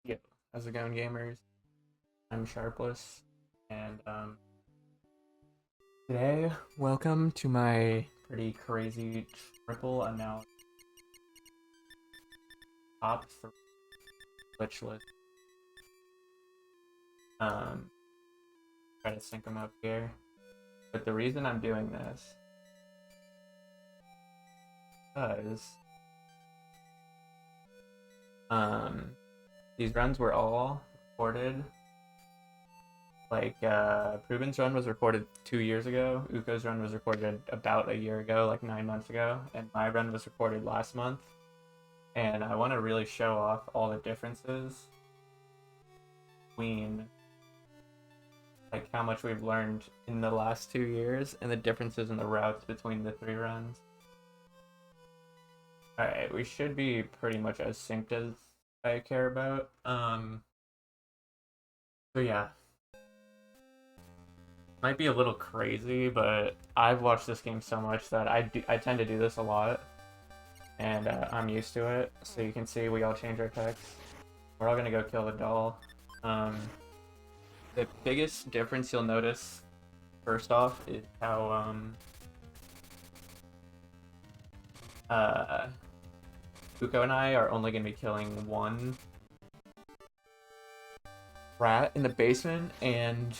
Yeah, how's it going, gamers? I'm Sharpless, and today, welcome to my pretty crazy triple announced top three glitchless. Um, Try to sync them up here. But the reason I'm doing this is these runs were all recorded. Like Proven's run was recorded 2 years ago. Uko's run was recorded about a year ago, like 9 months ago, and my run was recorded last month. And I want to really show off all the differences between like how much we've learned in the last 2 years and the differences in the routes between the three runs. Alright, we should be pretty much as synced as I care about. So yeah. Might be a little crazy, but I've watched this game so much that I tend to do this a lot. And I'm used to it. So you can see we all change our text. We're all gonna go kill the doll. The biggest difference you'll notice, first off, is how Uko and I are only gonna be killing one rat in the basement, and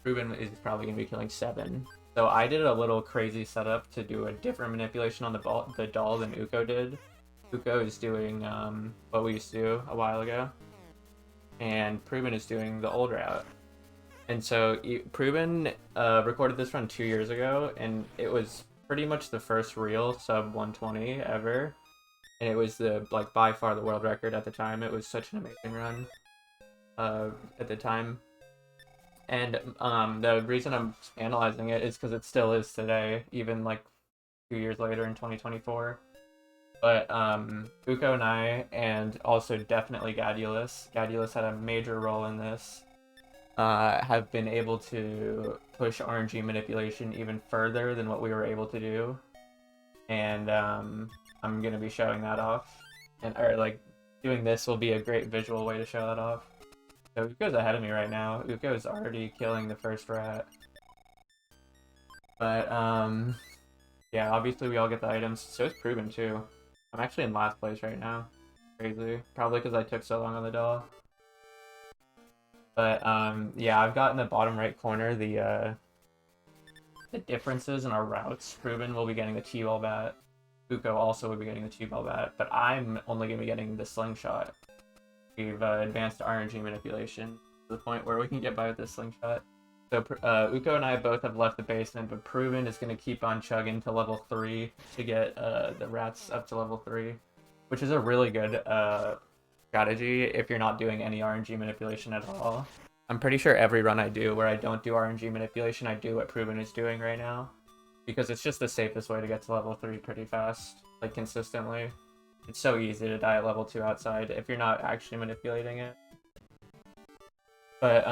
Ruben is probably gonna be killing 7. So I did a little crazy setup to do a different manipulation on the doll than Uko did. Uko is doing what we used to do a while ago, and Pruben is doing the old route. And so Pruben recorded this run 2 years ago, and it was pretty much the first real sub 120 ever, and it was the like by far the world record at the time. It was such an amazing run at the time. And the reason I'm analyzing it is because it still is today, even like 2 years later in 2024. But Uko and I, and also definitely Gadulus had a major role in this, have been able to push RNG manipulation even further than what we were able to do. And I'm going to be showing that off. Or like, doing this will be a great visual way to show that off. So Uko's ahead of me right now. Uko's already killing the first rat. But, yeah, obviously we all get the items. So is Pruben, too. I'm actually in last place right now. Crazy. Probably because I took so long on the doll. But, yeah, I've got in the bottom right corner the differences in our routes. Pruben will be getting the T-ball bat. Uko also will be getting the T-ball bat. But I'm only going to be getting the slingshot. We've advanced RNG manipulation to the point where we can get by with this slingshot. So Uko and I both have left the basement, but Pruben is going to keep on chugging to level 3 to get the rats up to level 3, which is a really good strategy if you're not doing any RNG manipulation at all. I'm pretty sure every run I do where I don't do RNG manipulation, I do what Pruben is doing right now, because it's just the safest way to get to level 3 pretty fast, like consistently. It's so easy to die at level 2 outside if you're not actually manipulating it. But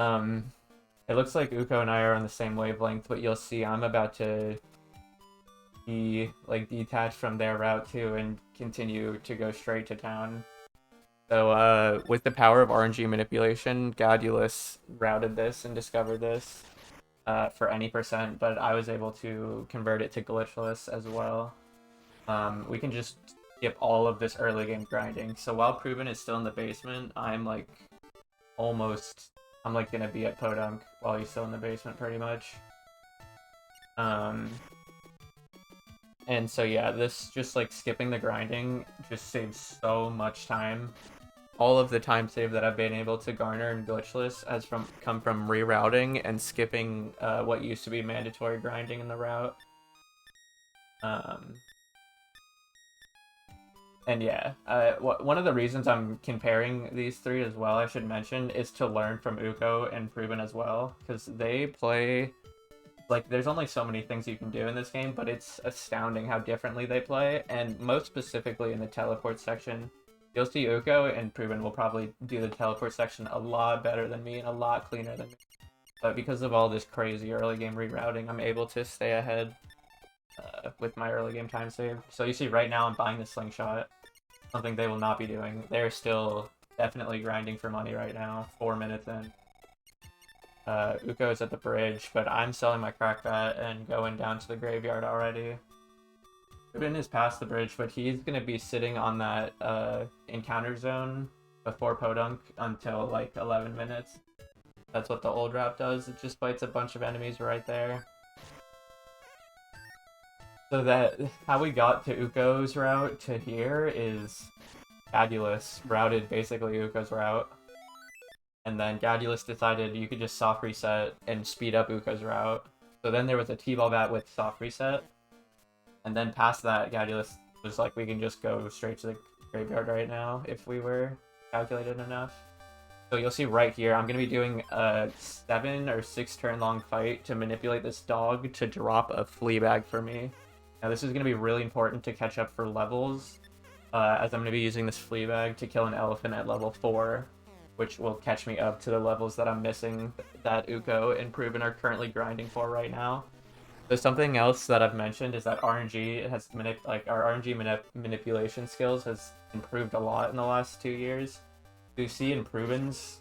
it looks like Uko and I are on the same wavelength, but you'll see I'm about to be like detached from their route too and continue to go straight to town. So with the power of RNG manipulation, Gadulus routed this and discovered this for any percent, but I was able to convert it to glitchless as well. We can just skip all of this early game grinding. So while Pruben is still in the basement, I'm like gonna be at Podunk while he's still in the basement pretty much. And so yeah, this just like skipping the grinding just saves so much time. All of the time save that I've been able to garner in Glitchless has come from rerouting and skipping what used to be mandatory grinding in the route. And yeah, one of the reasons I'm comparing these three as well, I should mention, is to learn from Uko and Pruben as well, because they play, like, there's only so many things you can do in this game, but it's astounding how differently they play, and most specifically in the teleport section. You'll see Uko and Pruben will probably do the teleport section a lot better than me and a lot cleaner than me. But because of all this crazy early game rerouting, I'm able to stay ahead with my early game time save. So you see right now I'm buying the slingshot, something they will not be doing. They're still definitely grinding for money right now, 4 minutes in. Uko's at the bridge, but I'm selling my crackbat and going down to the graveyard already. Ruben is past the bridge, but he's going to be sitting on that encounter zone before Podunk until like 11 minutes. That's what the old route does. It just fights a bunch of enemies right there. So that how we got to Uko's route to here is Glitchless routed basically Uko's route. And then Glitchless decided you could just soft reset and speed up Uko's route. So then there was a T-ball bat with soft reset. And then past that, Glitchless was like, we can just go straight to the graveyard right now if we were calculated enough. So you'll see right here, I'm going to be doing a 7 or 6 turn long fight to manipulate this dog to drop a flea bag for me. Now this is going to be really important to catch up for levels, as I'm going to be using this flea bag to kill an elephant at level 4, which will catch me up to the levels that I'm missing that Uko and Proven are currently grinding for right now. So something else that I've mentioned is that RNG has our RNG manipulation skills has improved a lot in the last 2 years. You see in Proven's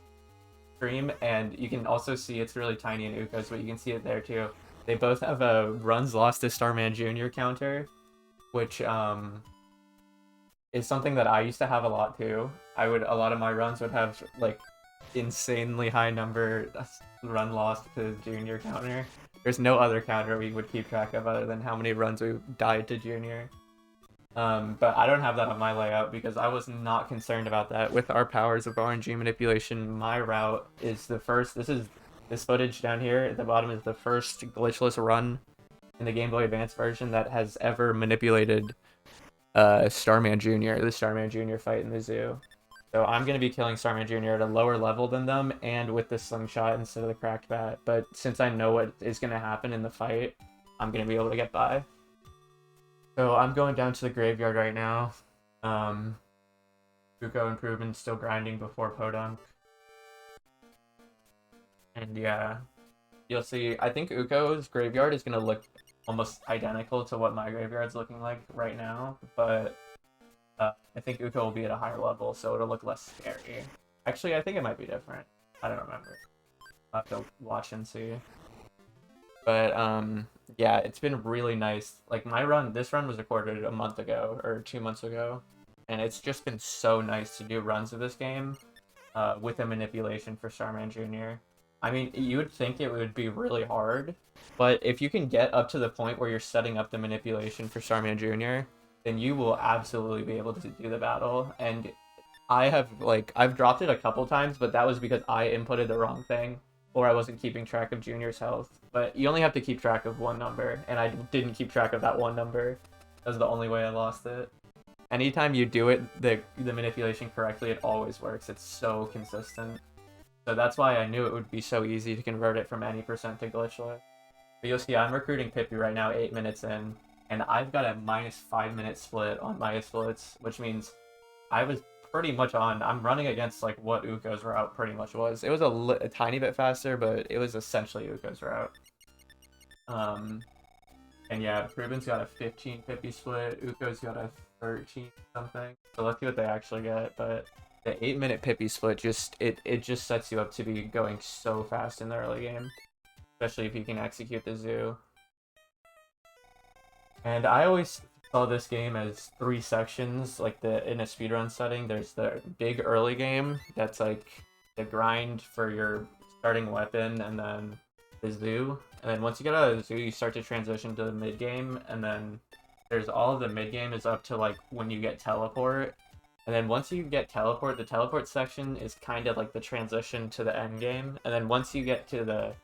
stream, and you can also see it's really tiny in Uko's, but you can see it there too. They both have a runs lost to Starman Jr. counter, which is something that I used to have a lot too. A lot of my runs would have like insanely high number run lost to Junior counter. There's no other counter we would keep track of other than how many runs we died to Junior. But I don't have that on my layout because I was not concerned about that. With our powers of RNG manipulation, my route is the first. This footage down here at the bottom is the first glitchless run in the Game Boy Advance version that has ever manipulated Starman Jr., the Starman Jr. fight in the zoo. So I'm going to be killing Starman Jr. at a lower level than them and with the slingshot instead of the cracked bat. But since I know what is going to happen in the fight, I'm going to be able to get by. So I'm going down to the graveyard right now. Uko and Proven still grinding before Podunk. And yeah, you'll see, I think Uko's graveyard is going to look almost identical to what my graveyard's looking like right now, but I think Uko will be at a higher level, so it'll look less scary. Actually, I think it might be different. I don't remember. I'll have to watch and see. But yeah, it's been really nice. Like this run was recorded a month ago or 2 months ago, and it's just been so nice to do runs of this game with a manipulation for Starman Jr. I mean, you would think it would be really hard, but if you can get up to the point where you're setting up the manipulation for Starman Jr., then you will absolutely be able to do the battle. And I've dropped it a couple times, but that was because I inputted the wrong thing, or I wasn't keeping track of Junior's health. But you only have to keep track of one number, and I didn't keep track of that one number. That was the only way I lost it. Anytime you do it, the manipulation correctly, it always works. It's so consistent. So that's why I knew it would be so easy to convert it from any percent to glitchless. But you'll see I'm recruiting Pippi right now, 8 minutes in, and I've got a -5 minute split on my splits, which means I was pretty much on. I'm running against like what Uko's route pretty much was. It was a tiny bit faster, but it was essentially Uko's route. And yeah, Proven's got a 15 Pippi split. Uko's got a 13 something. So let's see what they actually get. But the 8-minute Pippi split just just sets you up to be going so fast in the early game, especially if you can execute the zoo. And I always saw this game as 3 sections, like in a speedrun setting. There's the big early game that's like the grind for your starting weapon, and then the zoo. And then once you get out of the zoo, you start to transition to the mid game, and then there's all of the mid game is up to like when you get teleport. And then once you get teleport, the teleport section is kind of like the transition to the end game. And then once you get to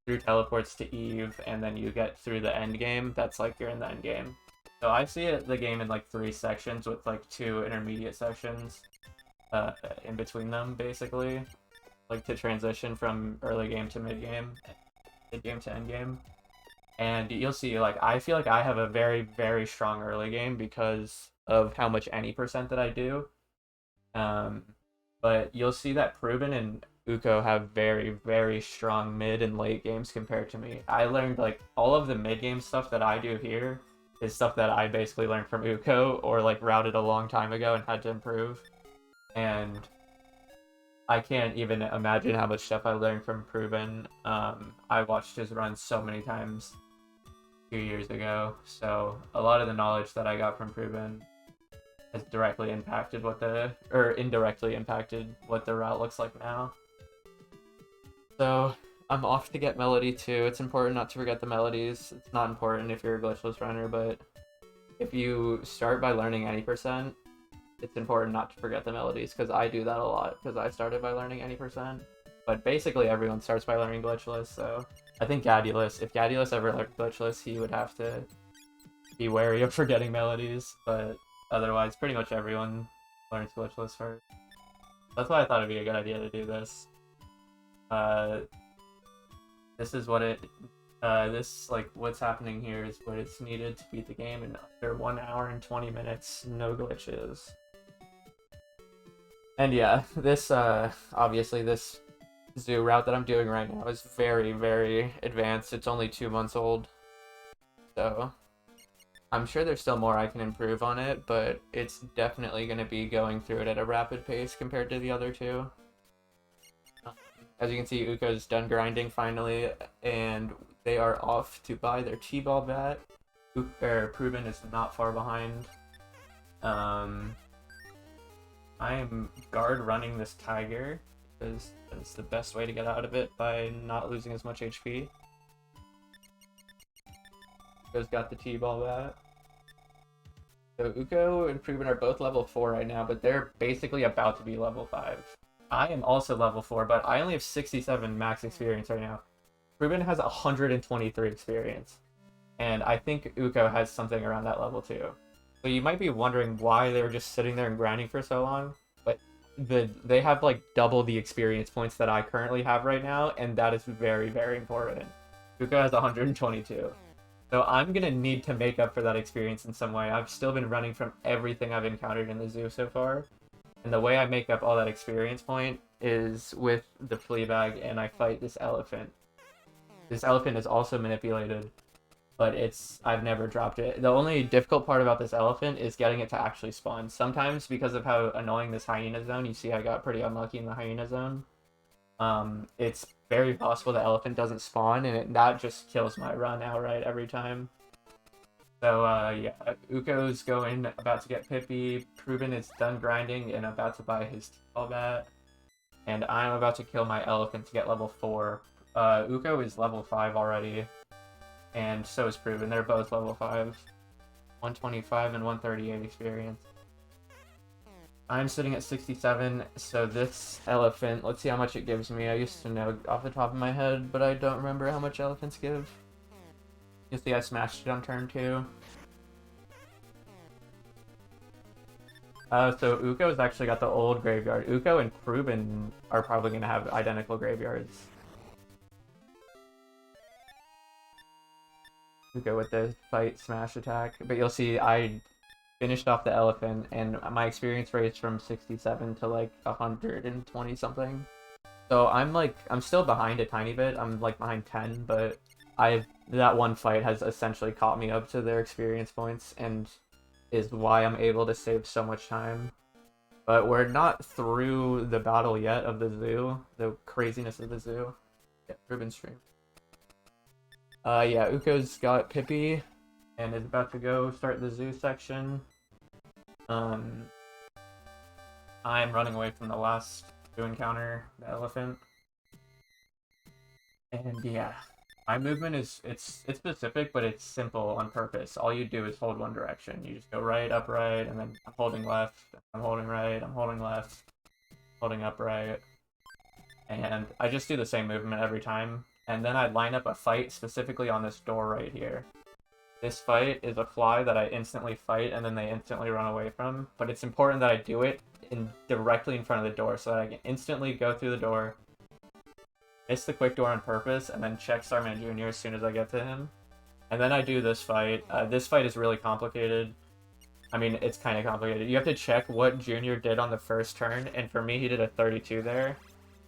through teleports to Eve, and then you get through the end game, that's like you're in the end game. So I see the game in like 3 sections with like 2 intermediate sections in between them, basically, like to transition from early game to mid game to end game. And you'll see, like, I feel like I have a very, very strong early game because of how much any percent that I do. But you'll see that Proven and Uko have very, very strong mid and late games compared to me. I learned, like, all of the mid game stuff that I do here is stuff that I basically learned from Uko or, like, routed a long time ago and had to improve. And I can't even imagine how much stuff I learned from Proven. I watched his run so many times 2 years ago, so a lot of the knowledge that I got from Proven has directly impacted or indirectly impacted what the route looks like now. So I'm off to get Melody too. It's important not to forget the melodies. It's not important if you're a glitchless runner, but if you start by learning any percent, it's important not to forget the melodies, because I do that a lot, because I started by learning any percent. But basically everyone starts by learning glitchless, so I think Gadulus, if Gadulus ever learned glitchless, he would have to be wary of forgetting melodies, but otherwise pretty much everyone learns glitchless first. That's why I thought it'd be a good idea to do this. This is what what's happening here is what it's needed to beat the game in under 1 hour and 20 minutes, no glitches. And yeah, this, obviously this zoo route that I'm doing right now is very, very advanced. It's only 2 months old, so I'm sure there's still more I can improve on it, but it's definitely going to be going through it at a rapid pace compared to the other two. As you can see, Uko's done grinding finally, and they are off to buy their T-ball bat. Proven is not far behind. I am guard running this tiger because that's the best way to get out of it by not losing as much HP. Uko's got the T-ball bat. So Uko and Proven are both level 4 right now, but they're basically about to be level 5. I am also level 4, but I only have 67 max experience right now. Proven has 123 experience, and I think Uko has something around that level too. So you might be wondering why they were just sitting there and grinding for so long, but they have like double the experience points that I currently have right now, and that is very, very important. Uko has 122. So I'm gonna need to make up for that experience in some way. I've still been running from everything I've encountered in the zoo so far, and the way I make up all that experience point is with the flea bag, and I fight this elephant. This elephant is also manipulated, but I've never dropped it. The only difficult part about this elephant is getting it to actually spawn. Sometimes, because of how annoying this hyena zone, you see I got pretty unlucky in the hyena zone. It's very possible the elephant doesn't spawn, and that just kills my run outright every time. So, yeah, Uko's about to get Pippi, Proven is done grinding and about to buy his T-ball bat, and I'm about to kill my elephant to get level 4. Uko is level 5 already, and so is Proven. They're both level 5. 125 and 138 experience. I'm sitting at 67, so this elephant, let's see how much it gives me. I used to know off the top of my head, but I don't remember how much elephants give. You see I smashed it on turn 2. So Uko's actually got the old graveyard. Uko and Proven are probably going to have identical graveyards. Uko with the fight smash attack. But you'll see I finished off the elephant, and my experience raised from 67 to like 120 something. So I'm still behind a tiny bit. I'm like behind 10, but that one fight has essentially caught me up to their experience points, and is why I'm able to save so much time. But we're not through the battle yet of the zoo, the craziness of the zoo. Yeah, Ruben stream. Yeah, Uko's got Pippi, and is about to go start the zoo section. I'm running away from the last zoo encounter, the elephant. And yeah, my movement it's specific, but it's simple on purpose. All you do is hold one direction. You just go right, up, right, and then I'm holding left, I'm holding right, I'm holding left, holding up, right. And I just do the same movement every time. And then I line up a fight specifically on this door right here. This fight is a fly that I instantly fight, and then they instantly run away from. But it's important that I do it directly in front of the door, so that I can instantly go through the door, miss the quick door on purpose, and then check Starman Jr. as soon as I get to him. And then I do this fight. This fight is really complicated. I mean, it's kind of complicated. You have to check what Junior did on the first turn, and for me, he did a 32 there.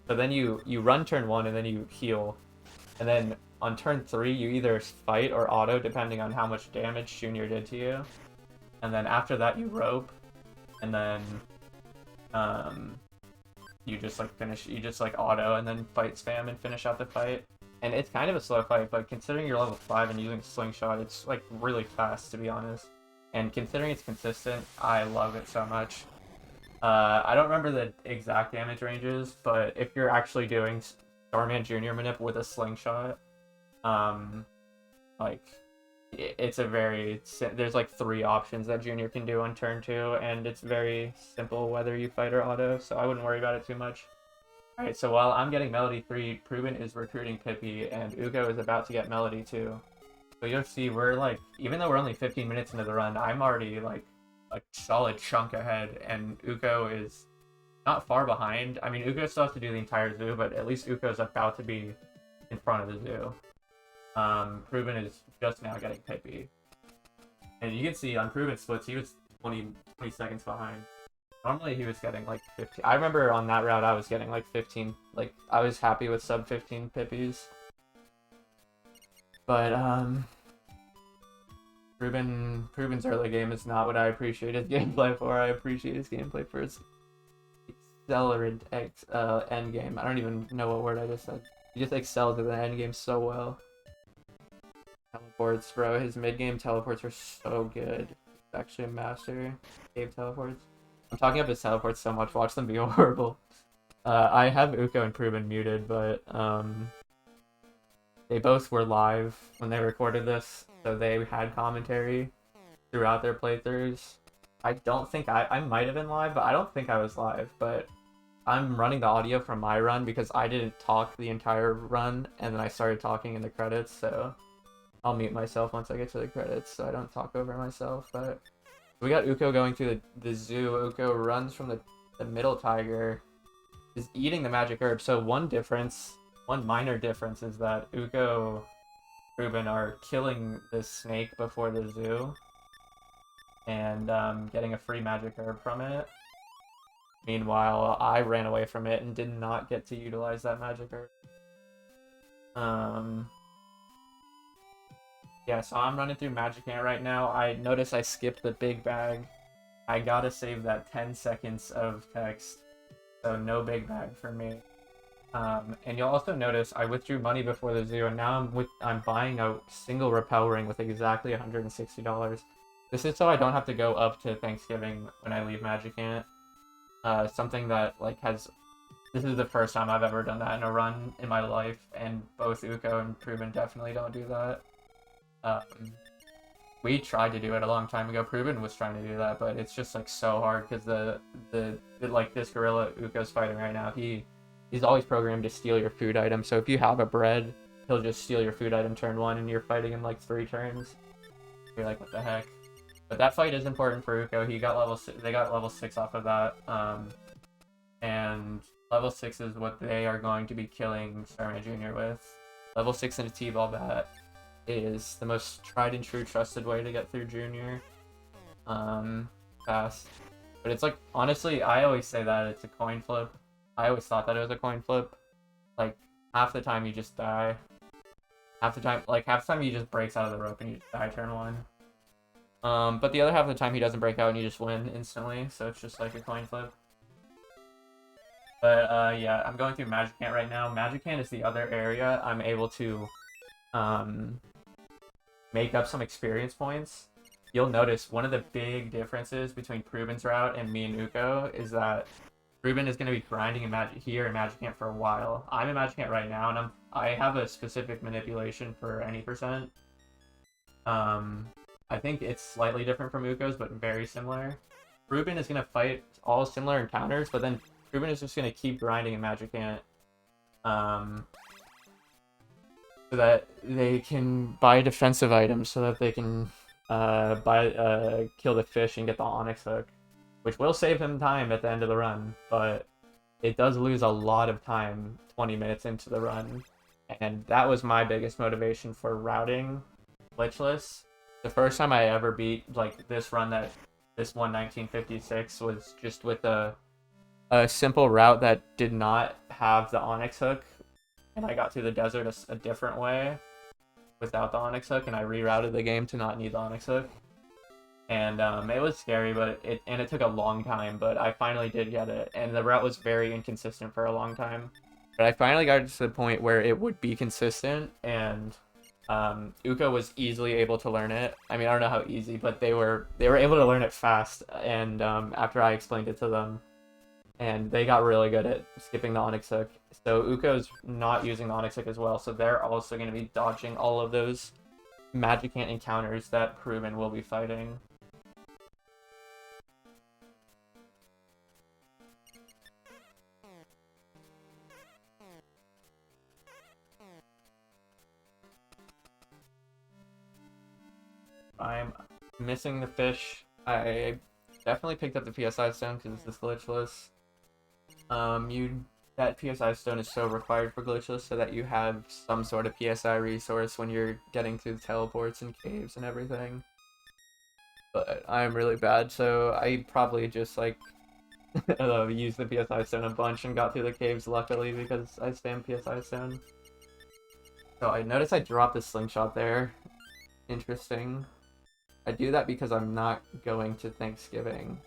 So then you run turn 1, and then you heal. And then on turn 3, you either fight or auto, depending on how much damage Junior did to you. And then after that, you rope. And then you just like finish, you just like auto and then fight spam and finish out the fight. And it's kind of a slow fight, but considering you're level 5 and using slingshot, it's like really fast, to be honest. And considering it's consistent, I love it so much. I don't remember the exact damage ranges, but if you're actually doing Starman Junior manip with a slingshot, like it's a very, there's like 3 options that Junior can do on turn 2, and it's very simple whether you fight or auto, so I wouldn't worry about it too much. Alright, so while I'm getting Melody 3, Pruben is recruiting Pippi, and Ugo is about to get Melody 2. So you'll see we're like, even though we're only 15 minutes into the run, I'm already like a solid chunk ahead, and Ugo is not far behind. I mean, Ugo still has to do the entire zoo, but at least Ugo's about to be in front of the zoo. Pruben is just now getting Pippi. And you can see on Pruben splits, he was 20 seconds behind. Normally he was getting like 15. I remember on that route I was getting like 15. Like, I was happy with sub 15 Pippis. But, Pruben's early game is not what I appreciate his gameplay for. I appreciate his gameplay for his accelerant end game. I don't even know what word I just said. He just excels at the end game so well. Teleports, bro. His mid game teleports are so good. He's actually a master. Cave teleports. I'm talking up his teleports so much. Watch them be horrible. I have Uko and Pruben muted, but they both were live when they recorded this, so they had commentary throughout their playthroughs. I don't think I might have been live, but I don't think I was live, but I'm running the audio from my run because I didn't talk the entire run, and then I started talking in the credits, so I'll mute myself once I get to the credits so I don't talk over myself. But we got Uko going through the zoo. Uko runs from the middle tiger, is eating the magic herb. So one minor difference is that Uko and Pruben are killing this snake before the zoo and getting a free magic herb from it. Meanwhile, I ran away from it and did not get to utilize that magic herb. Yeah, so I'm running through Magic Ant right now. I notice I skipped the big bag. I gotta save that 10 seconds of text, so no big bag for me. And you'll also notice I withdrew money before the zoo, and now I'm buying a single repel ring with exactly $160. This is so I don't have to go up to Thanksgiving when I leave Magic Ant. Something that like this is the first time I've ever done that in a run in my life, and both Uko and Pruben definitely don't do that. We tried to do it a long time ago. Pruben was trying to do that, but it's just like so hard because like this gorilla Uko's fighting right now, he's always programmed to steal your food item. So if you have a bread, he'll just steal your food item turn 1, and you're fighting in like 3 turns. You're like, what the heck? But that fight is important for Uko. He got level 6. They got level 6 off of that. And level 6 is what they are going to be killing Starman Jr. with. Level 6 in a T-ball bat is the most tried and true trusted way to get through Junior. Fast. But it's like, honestly, I always say that it's a coin flip. I always thought that it was a coin flip. Like, half the time you just die. Half the time he just breaks out of the rope and you just die turn 1. But the other half of the time he doesn't break out and you just win instantly, so it's just like a coin flip. But yeah, I'm going through Magic Ant right now. Magic Ant is the other area I'm able to make up some experience points. You'll notice one of the big differences between Pruben's route and me and Uko is that Pruben is going to be grinding in Magic Ant for a while. I'm in Magic Ant right now, and I have a specific manipulation for any percent. I think it's slightly different from Uko's, but very similar. Pruben is going to fight all similar encounters, but then Pruben is just going to keep grinding in Magic Ant. So that they can buy defensive items, so that they can kill the fish and get the Onyx hook, which will save him time at the end of the run, but it does lose a lot of time 20 minutes into the run, and that was my biggest motivation for routing Glitchless. The first time I ever beat like this run, this 1956, was just with a simple route that did not have the Onyx hook, and I got through the desert a different way without the Onyx hook, and I rerouted the game to not need the Onyx hook. And it was scary, but it took a long time, but I finally did get it, and the route was very inconsistent for a long time. But I finally got it to the point where it would be consistent, and Uko was easily able to learn it. I mean, I don't know how easy, but they were able to learn it fast, and after I explained it to them, and they got really good at skipping the Onyx Hook. So Uko's not using the Onyx Hook as well, so they're also going to be dodging all of those Magicant encounters that Proven will be fighting. I'm missing the fish. I definitely picked up the PSI stone because it's this glitchless. That PSI stone is so required for glitchless so that you have some sort of PSI resource when you're getting through the teleports and caves and everything. But I'm really bad, so I probably just like used the PSI stone a bunch and got through the caves luckily because I spammed PSI stone. So I noticed I dropped the slingshot there. Interesting. I do that because I'm not going to Thanksgiving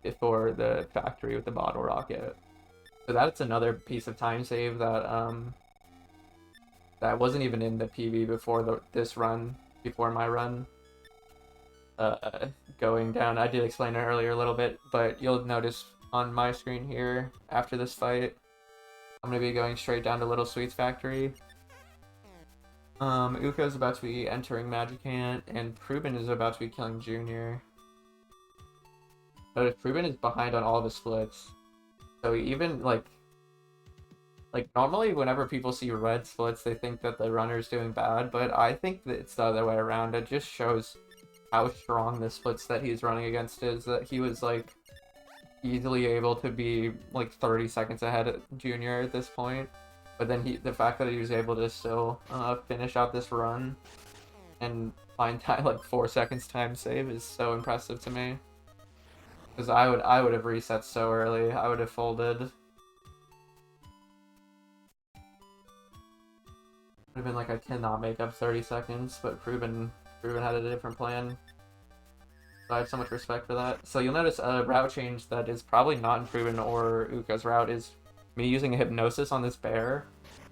before the factory with the bottle rocket. So that's another piece of time save that wasn't even in the PV before this run, before my run. Going down, I did explain it earlier a little bit, but you'll notice on my screen here, after this fight, I'm going to be going straight down to Little Sweets Factory. Uko's about to be entering Magicant, and Prubin is about to be killing Junior. Notice Prubin is behind on all of his splits. So even, like normally whenever people see red splits, they think that the runner's doing bad, but I think that it's the other way around. It just shows how strong the splits that he's running against is, that he was, like, easily able to be, like, 30 seconds ahead of Junior at this point. But then the fact that he was able to still finish out this run and find time, like 4 seconds time save is so impressive to me. Because I would have reset so early. I would have folded. Would have been like, I cannot make up 30 seconds, but Proven had a different plan. So I have so much respect for that. So you'll notice a route change that is probably not in Proven or Uko's route is me using a Hypnosis on this bear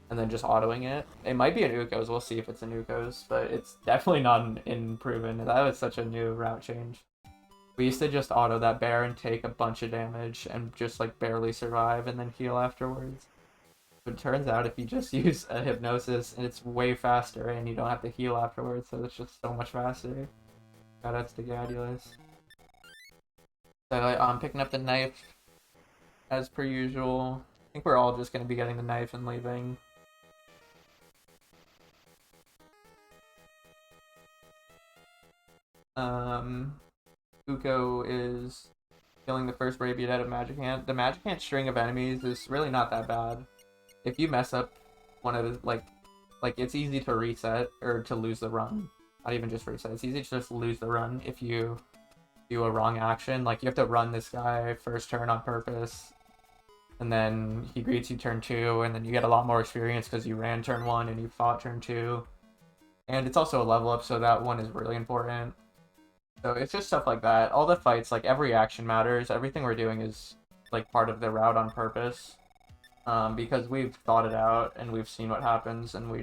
and then just autoing it. It might be in Uko's, we'll see if it's in Uko's, but it's definitely not in Proven. That was such a new route change. We used to just auto that bear and take a bunch of damage and just like barely survive and then heal afterwards. But it turns out if you just use a Hypnosis, and it's way faster and you don't have to heal afterwards, so it's just so much faster. Shoutouts to Gadulus. So I'm picking up the knife as per usual. I think we're all just going to be getting the knife and leaving. Uko is killing the first Rabiate out of Magicant. The Magicant string of enemies is really not that bad. If you mess up one of the, like it's easy to reset, or to lose the run. Not even just reset, it's easy to just lose the run if you do a wrong action. Like, you have to run this guy first turn on purpose, and then he greets you turn 2, and then you get a lot more experience because you ran turn 1 and you fought turn 2. And it's also a level up, so that one is really important. So it's just stuff like that. All the fights, like, every action matters. Everything we're doing is, like, part of the route on purpose. Because we've thought it out, and we've seen what happens, and we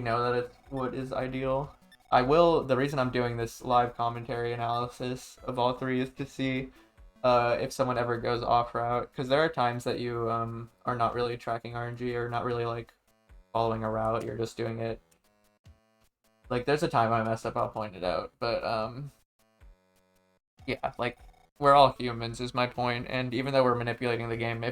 know that it's what is ideal. The reason I'm doing this live commentary analysis of all three is to see if someone ever goes off route, because there are times that you are not really tracking RNG, or not really, like, following a route, you're just doing it. Like, there's a time I messed up, I'll point it out, but yeah, like, we're all humans is my point, and even though we're manipulating the game,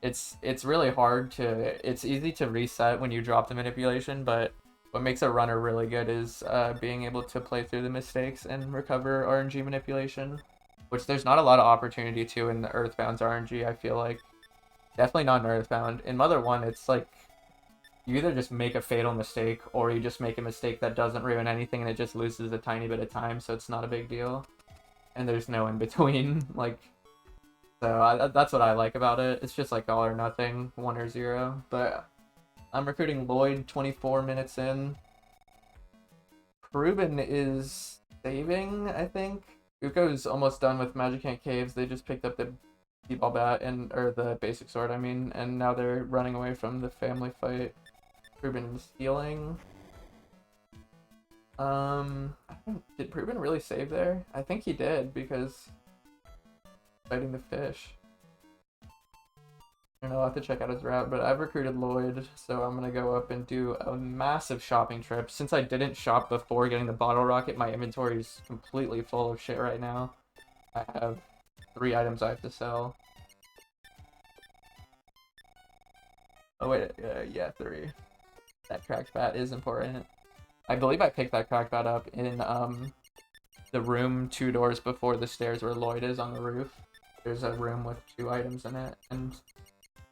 it's really hard it's easy to reset when you drop the manipulation, but what makes a runner really good is being able to play through the mistakes and recover RNG manipulation, which there's not a lot of opportunity to in the Earthbound's RNG, I feel like. Definitely not in Earthbound. In Mother 1, it's like, you either just make a fatal mistake, or you just make a mistake that doesn't ruin anything and it just loses a tiny bit of time, so it's not a big deal. And there's no in between, like, so that's what I like about it. It's just like all or nothing, 1 or 0. But I'm recruiting Lloyd 24 minutes in. Ruben is saving, I think. Uko's almost done with Magic Ant Caves. They just picked up the T-ball bat or the basic sword, I mean, and now they're running away from the family fight. Ruben is healing. Did Ruben really save there? I think he did because fighting the fish. I don't know, I'll have to check out his route, but I've recruited Lloyd, so I'm gonna go up and do a massive shopping trip. Since I didn't shop before getting the bottle rocket, my inventory is completely full of shit right now. I have 3 items I have to sell. Oh wait, yeah, 3. That cracked bat is important. I believe I picked that cracked bat up in the room 2 doors before the stairs where Lloyd is on the roof. There's a room with 2 items in it, and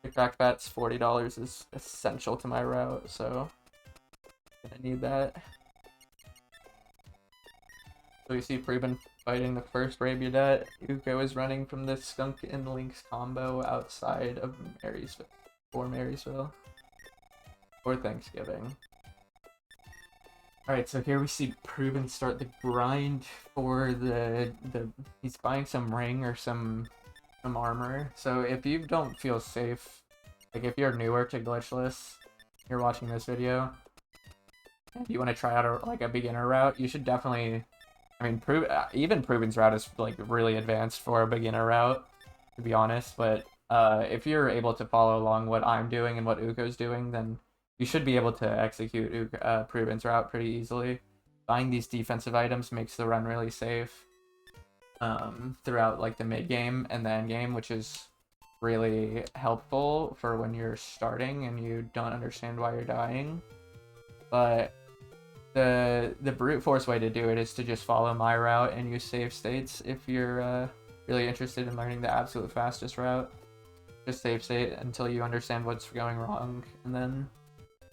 the cracked bat's $40 is essential to my route, so I'm gonna need that. So you see Preben fighting the first Rabiadet. Uko is running from the Skunk and Lynx combo outside of Marysville. For Marysville. For Thanksgiving. Alright, so here we see Preben start the grind for the he's buying some ring or some armor. So if you don't feel safe, like if you're newer to Glitchless, you're watching this video, if you want to try out like a beginner route, you should definitely, I mean, even Preben's route is like really advanced for a beginner route, to be honest, but if you're able to follow along what I'm doing and what Uko's doing, then you should be able to execute Preben's route pretty easily. Buying these defensive items makes the run really safe throughout like the mid game and the end game, which is really helpful for when you're starting and you don't understand why you're dying. But the brute force way to do it is to just follow my route and use save states if you're really interested in learning the absolute fastest route. Just save state until you understand what's going wrong, and then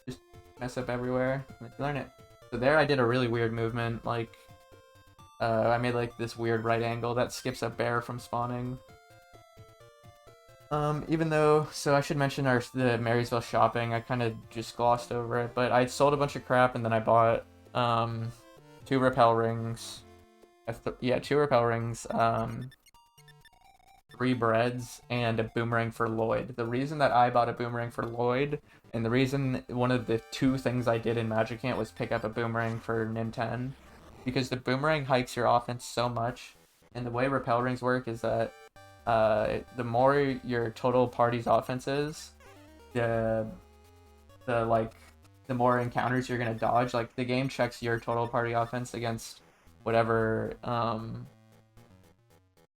just mess up everywhere and learn it. So there I did a really weird movement, like I made like this weird right angle that skips a bear from spawning. Even though, so I should mention the Marysville shopping, I kind of just glossed over it, but I sold a bunch of crap and then I bought 2 repel rings. 2 repel rings, 3 breads, and a boomerang for Lloyd. The reason that I bought a boomerang for Lloyd, and the reason one of the 2 things I did in Magic Ant was pick up a boomerang for Nim 10, because the boomerang hikes your offense so much, and the way repel rings work is that the more your total party's offense is, the more encounters you're gonna dodge. Like the game checks your total party offense against whatever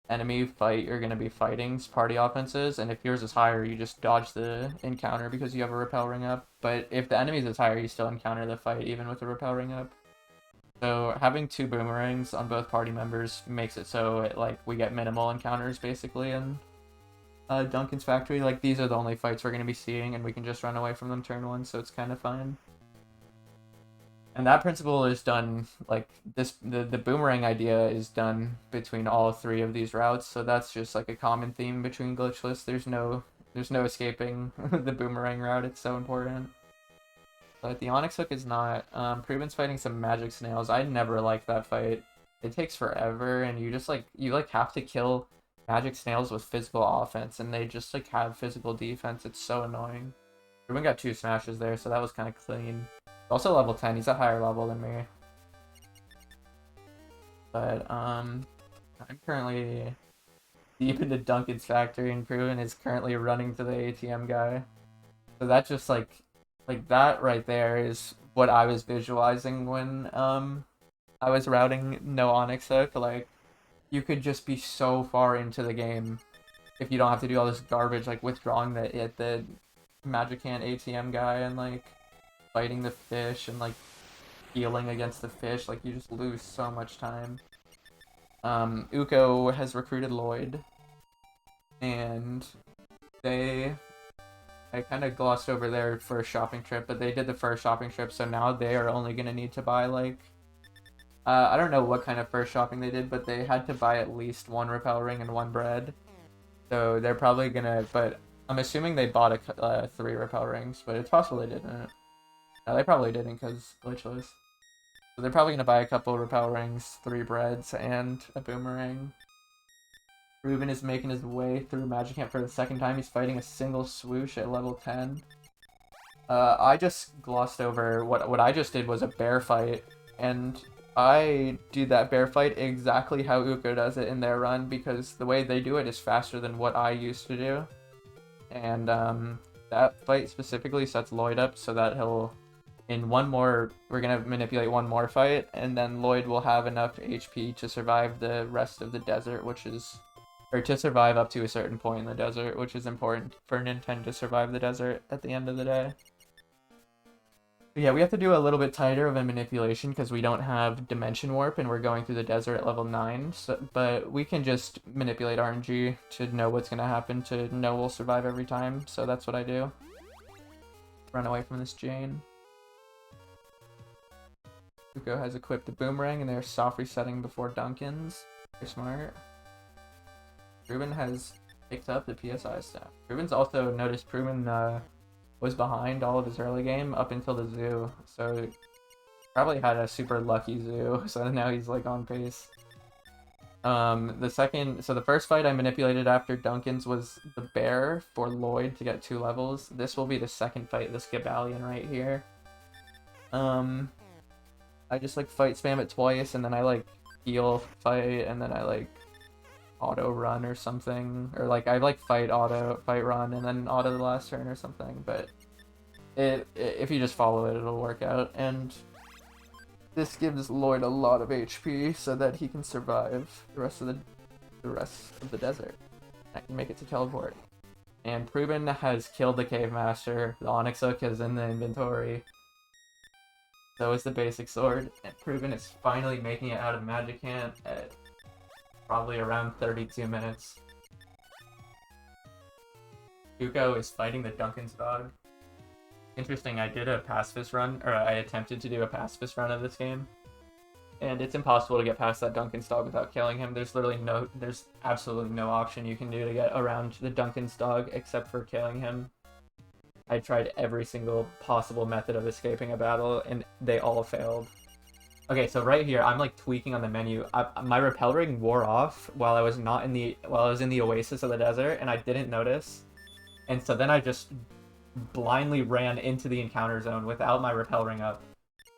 enemy fight you're going to be fighting's party offenses, and if yours is higher, you just dodge the encounter because you have a repel ring up. But if the enemy's is higher, you still encounter the fight even with the repel ring up. So having 2 boomerangs on both party members makes it so we get minimal encounters basically in Duncan's factory. Like these are the only fights we're going to be seeing, and we can just run away from them turn 1, so it's kind of fine. And that principle is done, like, the boomerang idea is done between all 3 of these routes, so that's just, like, a common theme between Glitchless. There's no escaping the boomerang route, it's so important. But the Onyx Hook is not. Preben's fighting some magic snails. I never liked that fight. It takes forever, and you just, you have to kill magic snails with physical offense, and they just, have physical defense. It's so annoying. Preben got 2 smashes there, so that was kind of clean. Also level 10, he's a higher level than me. But, I'm currently deep into Duncan's factory, and Preben is currently running to the ATM guy. So that just, like that right there is what I was visualizing when, I was routing no Onyx Hook. Like, you could just be so far into the game if you don't have to do all this garbage, like withdrawing the Magic Ant ATM guy and, fighting the fish and healing against the fish. You just lose so much time. Uko has recruited Lloyd, and I kind of glossed over their first shopping trip, but they did the first shopping trip, so now they are only gonna need to buy I don't know what kind of first shopping they did, but they had to buy at least 1 repel ring and 1 bread, so they're probably gonna, but I'm assuming they bought 3 repel rings, but it's possible they didn't. No, they probably didn't because Glitchless. So they're probably going to buy a couple repel rings, 3 breads, and a boomerang. Ruben is making his way through Magicamp for the second time. He's fighting a single swoosh at level 10. I just glossed over what I just did was a bear fight, and I do that bear fight exactly how Uko does it in their run, because the way they do it is faster than what I used to do. And that fight specifically sets Lloyd up so that he'll, in one more, we're going to manipulate one more fight, and then Lloyd will have enough HP to survive the rest of the desert, which is, or to survive up to a certain point in the desert, which is important for Nintendo to survive the desert at the end of the day. But yeah, we have to do a little bit tighter of a manipulation because we don't have Dimension Warp and we're going through the desert at level 9. So, but we can just manipulate RNG to know what's going to happen, to know we'll survive every time. So that's what I do. Run away from this Jane. Uko has equipped the boomerang and they're soft resetting before Duncan's. You're smart. Ruben has picked up the PSI staff. Ruben's also noticed Ruben was behind all of his early game up until the zoo, so probably had a super lucky zoo, so now he's like on pace. The first fight I manipulated after Duncan's was the bear for Lloyd to get 2 levels. This will be the second fight, this Gabalion right here. I just like fight spam it twice, and then I like heal fight, and then I like auto run or something, or like I like fight run and then auto the last turn or something. But if you just follow it, it'll work out. And this gives Lloyd a lot of HP so that he can survive the rest of the desert. I can make it to teleport. And Prubin has killed the Cave Master. The Onyx Hook is in the inventory. So is the basic sword. And Prubin is finally making it out of Magicant at probably around 32 minutes. Uko is fighting the Duncan's dog. Interesting, I did a pacifist run, or I attempted to do a pacifist run of this game. And it's impossible to get past that Duncan's dog without killing him. There's absolutely no option you can do to get around the Duncan's dog except for killing him. I tried every single possible method of escaping a battle, and they all failed. Okay, so right here, I'm like tweaking on the menu. My repel ring wore off while I was in the oasis of the desert, and I didn't notice. And so then I just blindly ran into the encounter zone without my repel ring up.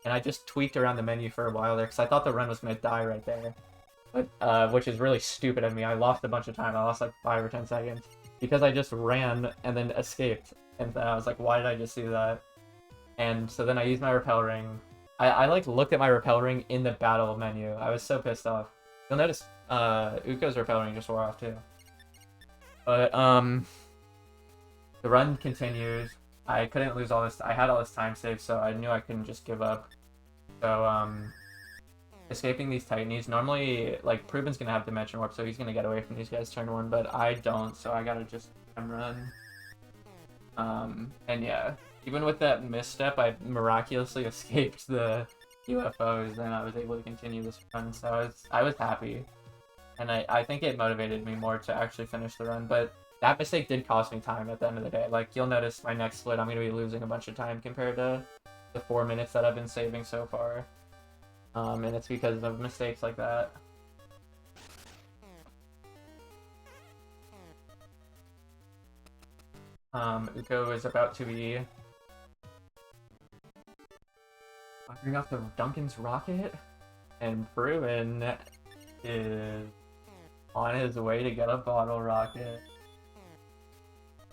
And I just tweaked around the menu for a while there because I thought the run was gonna die right there. But which is really stupid of me. I lost a bunch of time. I lost like 5 or 10 seconds because I just ran and then escaped. And then I was like, why did I just do that? And so then I used my repel ring. I like looked at my repel ring in the battle menu. I was so pissed off. You'll notice Uko's repel ring just wore off too. But the run continued. I couldn't lose all this. I had all this time saved, so I knew I couldn't just give up. So escaping these Titanies. Normally, like Prubin's gonna have Dimension Warp, so he's gonna get away from these guys turn 1. But I don't, so I gotta just run. And yeah. Even with that misstep, I miraculously escaped the UFOs, and I was able to continue this run, so I was happy. And I think it motivated me more to actually finish the run, but that mistake did cost me time at the end of the day. Like, you'll notice my next split, I'm going to be losing a bunch of time compared to the 4 minutes that I've been saving so far. And it's because of mistakes like that. Uko is about to be firing off the Duncan's rocket, and Bruin is on his way to get a bottle rocket.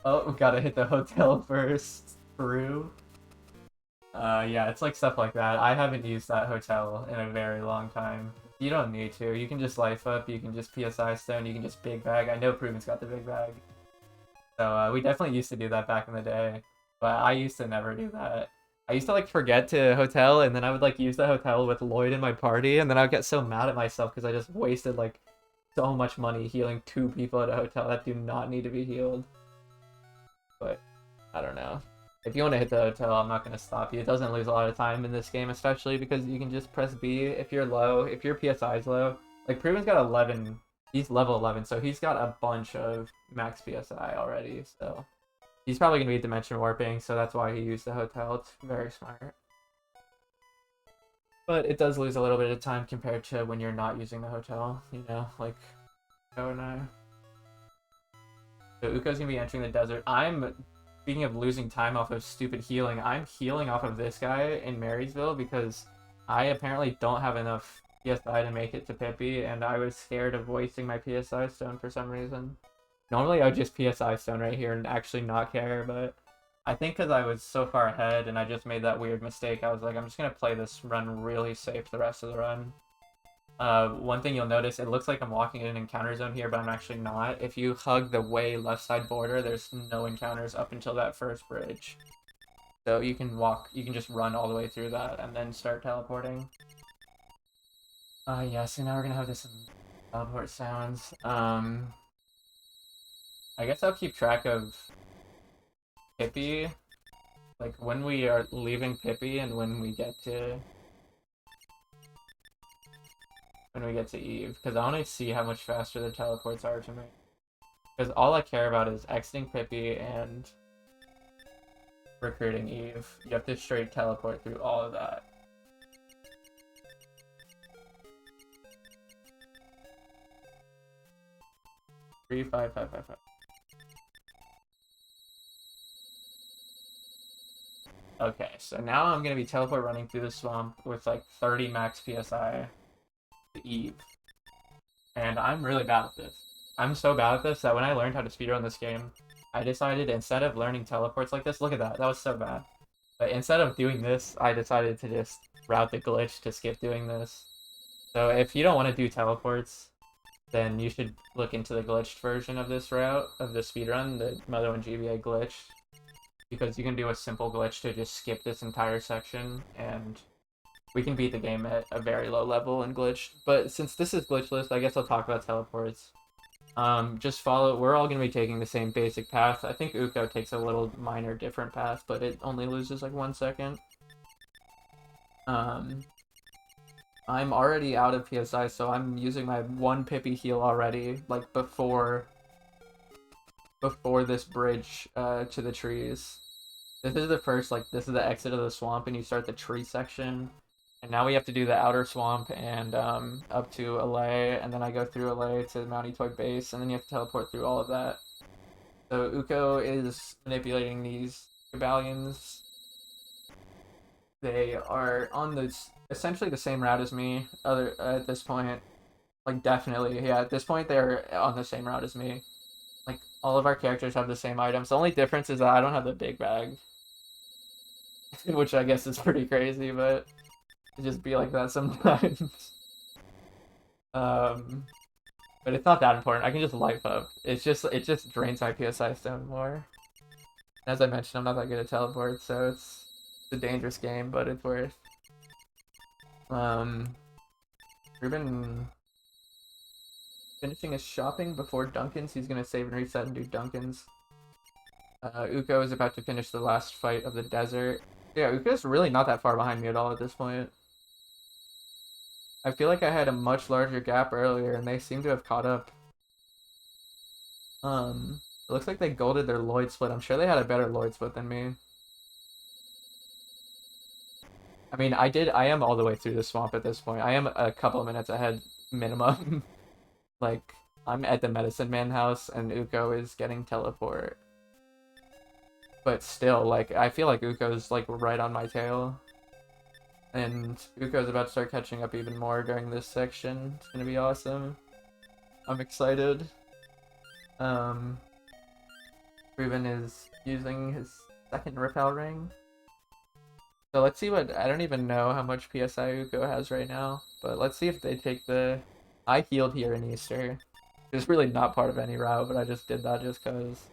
Oh, we gotta hit the hotel first. Brew. Yeah, it's like stuff like that. I haven't used that hotel in a very long time. You don't need to. You can just life up, you can just PSI stone, you can just big bag. I know Bruin's got the big bag. So we definitely used to do that back in the day, but I used to never do that. I used to like forget to hotel, and then I would like use the hotel with Lloyd in my party, and then I would get so mad at myself because I just wasted like so much money healing 2 people at a hotel that do not need to be healed. But I don't know. If you want to hit the hotel, I'm not going to stop you. It doesn't lose a lot of time in this game, especially because you can just press B if you're low, if your PSI is low. Like Prubin's got 11, he's level 11, so he's got a bunch of max PSI already, so he's probably going to be dimension warping, so that's why he used the hotel. It's very smart. But it does lose a little bit of time compared to when you're not using the hotel, you know, like Uko and I. So Uko's gonna be entering the desert. Speaking of losing time off of stupid healing, I'm healing off of this guy in Marysville because I apparently don't have enough PSI to make it to Pippi, and I was scared of wasting my PSI stone for some reason. Normally I would just PSI stone right here and actually not care, but I think because I was so far ahead and I just made that weird mistake, I was like, I'm just gonna play this run really safe the rest of the run. One thing you'll notice, it looks like I'm walking in an encounter zone here, but I'm actually not. If you hug the way left side border, there's no encounters up until that first bridge. So you can just run all the way through that and then start teleporting. Yeah, so now we're gonna have this teleport sounds. I guess I'll keep track of Pippi, like when we are leaving Pippi and when we get to Eve, because I want to see how much faster the teleports are to me. Because all I care about is exiting Pippi and recruiting Eve. You have to straight teleport through all of that. Three, five, five, five, five. Okay, so now I'm gonna be teleport running through the swamp with like 30 max PSI to Eve. And I'm really bad at this. I'm so bad at this that when I learned how to speedrun this game, I decided instead of learning teleports like this, look at that, that was so bad. But instead of doing this, I decided to just route the glitch to skip doing this. So if you don't want to do teleports, then you should look into the glitched version of this route, of the speedrun, the Mother 1 GBA glitch. Because you can do a simple glitch to just skip this entire section, and we can beat the game at a very low level in glitched. But since this is glitchless, I guess I'll talk about teleports. Just follow, we're all going to be taking the same basic path. I think Uko takes a little minor different path, but it only loses like 1 second. I'm already out of PSI, so I'm using my 1 Pippi heal already, like before this bridge to the trees. This is the first, like, this is the exit of the swamp, and you start the tree section. And now we have to do the outer swamp and up to LA, and then I go through LA to the Mount Etoy base, and then you have to teleport through all of that. So Uko is manipulating these Gabalions. They are on this essentially the same route as me. At this point, like definitely, yeah. At this point, they're on the same route as me. Like all of our characters have the same items. The only difference is that I don't have the big bag, which I guess is pretty crazy, but it just be like that sometimes. But it's not that important. I can just life up. It just drains my PSI stone more. As I mentioned, I'm not that good at teleport, so it's a dangerous game, but it's worth. Ruben finishing his shopping before Duncan's. He's gonna save and reset and do Duncan's. Uko is about to finish the last fight of the desert. Yeah, Uko's really not that far behind me at all at this point. I feel like I had a much larger gap earlier, and they seem to have caught up. It looks like they golded their Lloyd split. I'm sure they had a better Lloyd split than me. I mean, I am all the way through the swamp at this point. I am a couple of minutes ahead minimum. Like, I'm at the Medicine Man house, and Uko is getting teleport. But still, like, I feel like Uko's, like, right on my tail. And Uko's about to start catching up even more during this section. It's gonna be awesome. I'm excited. Ruben is using his second Repel ring. So let's see what, I don't even know how much PSI Uko has right now, but let's see if they take the, I healed here in Easter. It's really not part of any route, but I just did that just cause.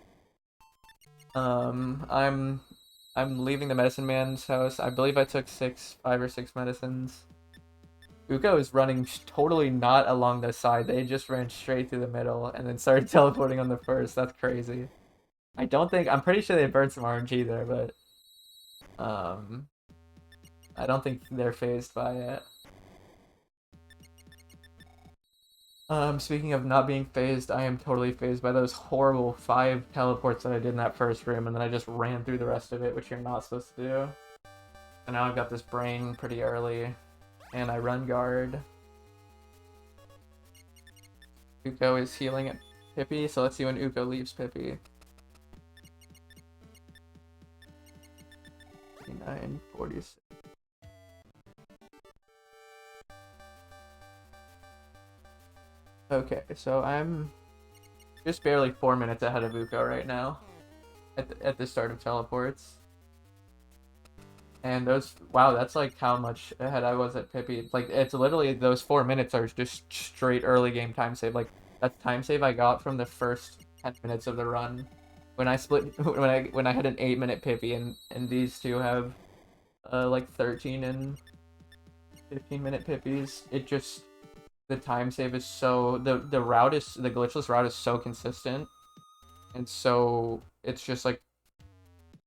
I'm leaving the Medicine Man's house. I believe I took 5 or 6 medicines. Uko is running totally not along the side. They just ran straight through the middle and then started teleporting on the first. That's crazy. I'm pretty sure they burned some RNG there, but I don't think they're phased by it. Speaking of not being phased, I am totally phased by those horrible 5 teleports that I did in that first room, and then I just ran through the rest of it, which you're not supposed to do. And now I've got this brain pretty early. and I run guard. Uko is healing at Pippi, so let's see when Uko leaves Pippi. 49, 46. Okay, so I'm just barely 4 minutes ahead of Uko right now at the start of teleports. And those, wow, that's like how much ahead I was at Pippi. Like, it's literally, those 4 minutes are just straight early game time save. Like, that's time save I got from the first 10 minutes of the run. When I split, when I had an 8-minute Pippi, and these two have like 13 and 15-minute Pippis, it just, the time save is so, the route is, the glitchless route is so consistent, and so it's just like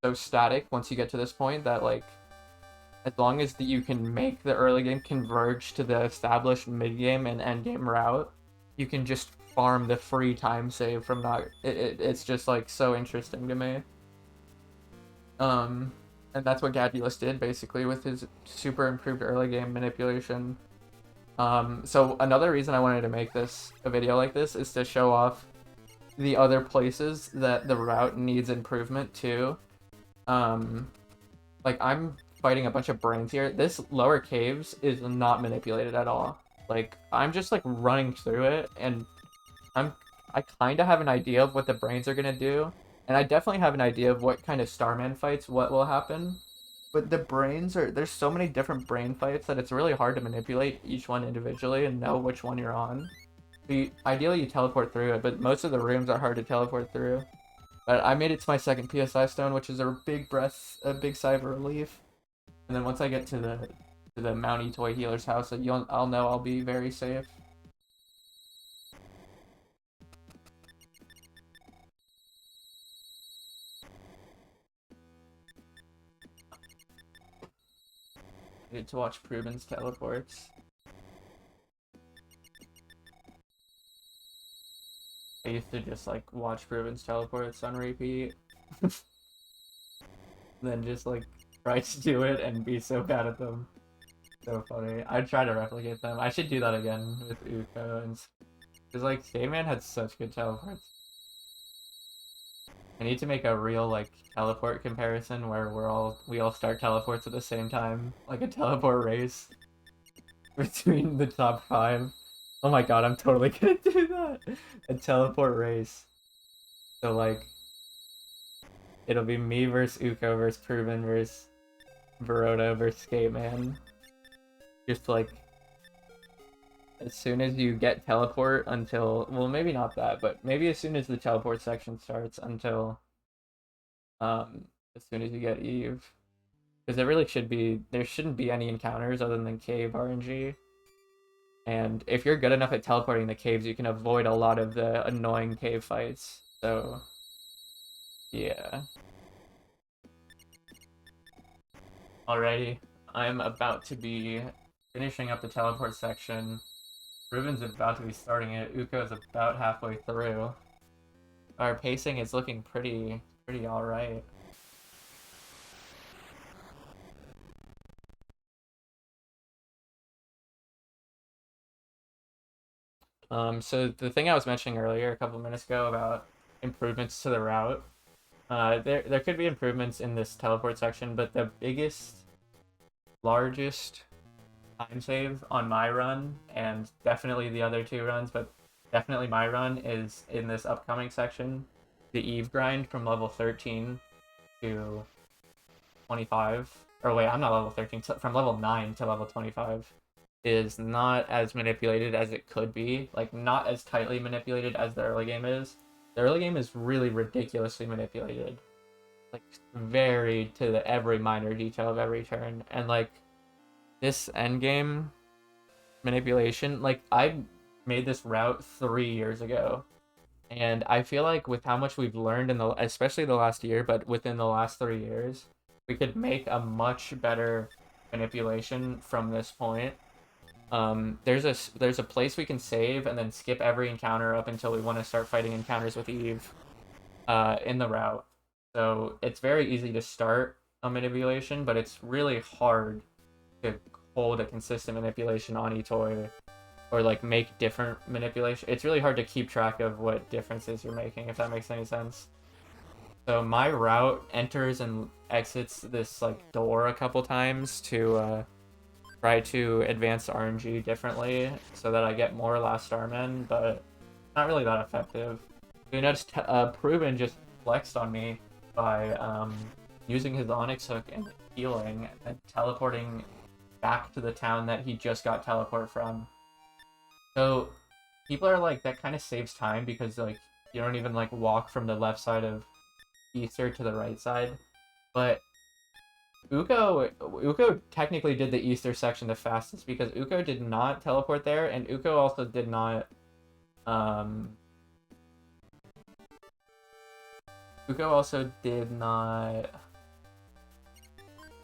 so static once you get to this point that, like, as long as you can make the early game converge to the established mid game and end game route, you can just farm the free time save from not. It's just like so interesting to me. And that's what Gadulus did basically with his super improved early game manipulation. So another reason I wanted to make a video like this is to show off the other places that the route needs improvement too. Like, I'm fighting a bunch of brains here. This lower caves is not manipulated at all. Like, I'm just like running through it, and I kind of have an idea of what the brains are gonna do, and I definitely have an idea of what kind of Starman fights what will happen. But the brains are, there's so many different brain fights that it's really hard to manipulate each one individually and know which one you're on. Ideally you teleport through it, but most of the rooms are hard to teleport through. But I made it to my second PSI stone, which is a big sigh of relief. And then once I get to the Mountie Toy Healer's house, I'll know I'll be very safe. I need to watch Prubin's teleports. I used to just like watch Prubin's teleports on repeat. Then just like try to do it and be so bad at them. So funny. I'd try to replicate them. I should do that again with Uko, and because like Stateman had such good teleports. I need to make a real like teleport comparison where we all start teleports at the same time, like a teleport race between the top 5. Oh my god, I'm totally gonna do that. A teleport race. So like, it'll be me versus Uko versus Prubin versus Verota versus Skateman. Just like, as soon as you get teleport until, well, maybe not that, but maybe as soon as the teleport section starts until, as soon as you get Eve. Because there shouldn't be any encounters other than cave RNG. And if you're good enough at teleporting the caves, you can avoid a lot of the annoying cave fights. So, yeah. Alrighty, I'm about to be finishing up the teleport section. Ruben's about to be starting it. Uko's about halfway through. Our pacing is looking pretty alright. So the thing I was mentioning earlier a couple minutes ago about improvements to the route, there could be improvements in this teleport section, but the largest time save on my run, and definitely the other 2 runs, but definitely my run, is in this upcoming section. The Eve grind from level 13 to 25. Or wait, I'm not level 13. From level 9 to level 25 is not as manipulated as it could be. Like, not as tightly manipulated as the early game is. The early game is really ridiculously manipulated. Like, very to every minor detail of every turn. And, like, this endgame manipulation, like, I made this route 3 years ago. And I feel like with how much we've learned especially the last year, but within the last 3 years, we could make a much better manipulation from this point. There's a place we can save and then skip every encounter up until we want to start fighting encounters with Eve in the route. So it's very easy to start a manipulation, but it's really hard to hold a consistent manipulation on Itoi, or like make different manipulation. It's really hard to keep track of what differences you're making, if that makes any sense. So my route enters and exits this like door a couple times to try to advance RNG differently so that I get more last starmen, but not really that effective. You notice Proven just flexed on me by using his Onyx hook and healing and teleporting back to the town that he just got teleported from. So people are like, that kind of saves time because like you don't even like walk from the left side of Easter to the right side. But Uko technically did the Easter section the fastest because Uko did not teleport there, and Uko also did not Uko also did not.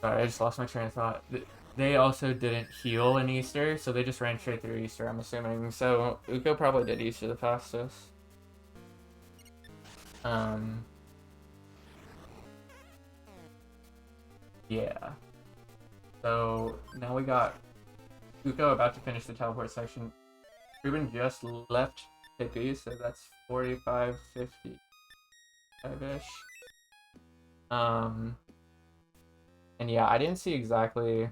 Sorry, I just lost my train of thought. They also didn't heal in Easter, so they just ran straight through Easter, I'm assuming. So Uko probably did Easter the fastest. Yeah. So now we got Uko about to finish the teleport section. Ruben just left Hippie, so that's 45, 50. ish. And yeah, I didn't see exactly.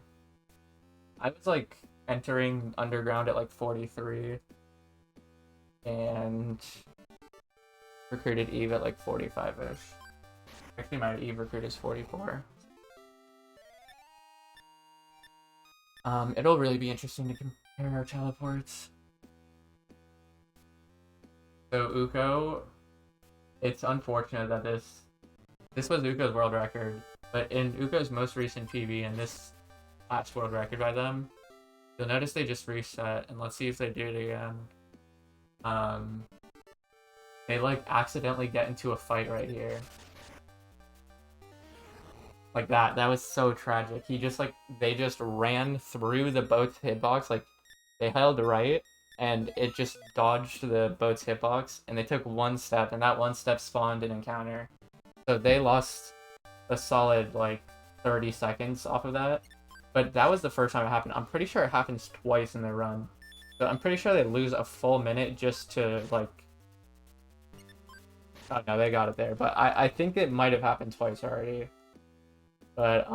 I was like entering underground at like 43 and recruited Eve at like 45-ish. Actually, my Eve recruit is 44. It'll really be interesting to compare our teleports. So Uko, it's unfortunate that this was Uko's world record, but in Uko's most recent PV and this last world record by them, you'll notice they just reset, and let's see if they do it again. They like accidentally get into a fight right here. Like that was so tragic. He just like, they just ran through the boat's hitbox, like they held right, and it just dodged the boat's hitbox, and they took one step, and that one step spawned an encounter. So they lost a solid like 30 seconds off of that. But that was the first time it happened. I'm pretty sure it happens twice in their run. So I'm pretty sure they lose a full minute just to like... Oh no, they got it there. But I think it might have happened twice already. But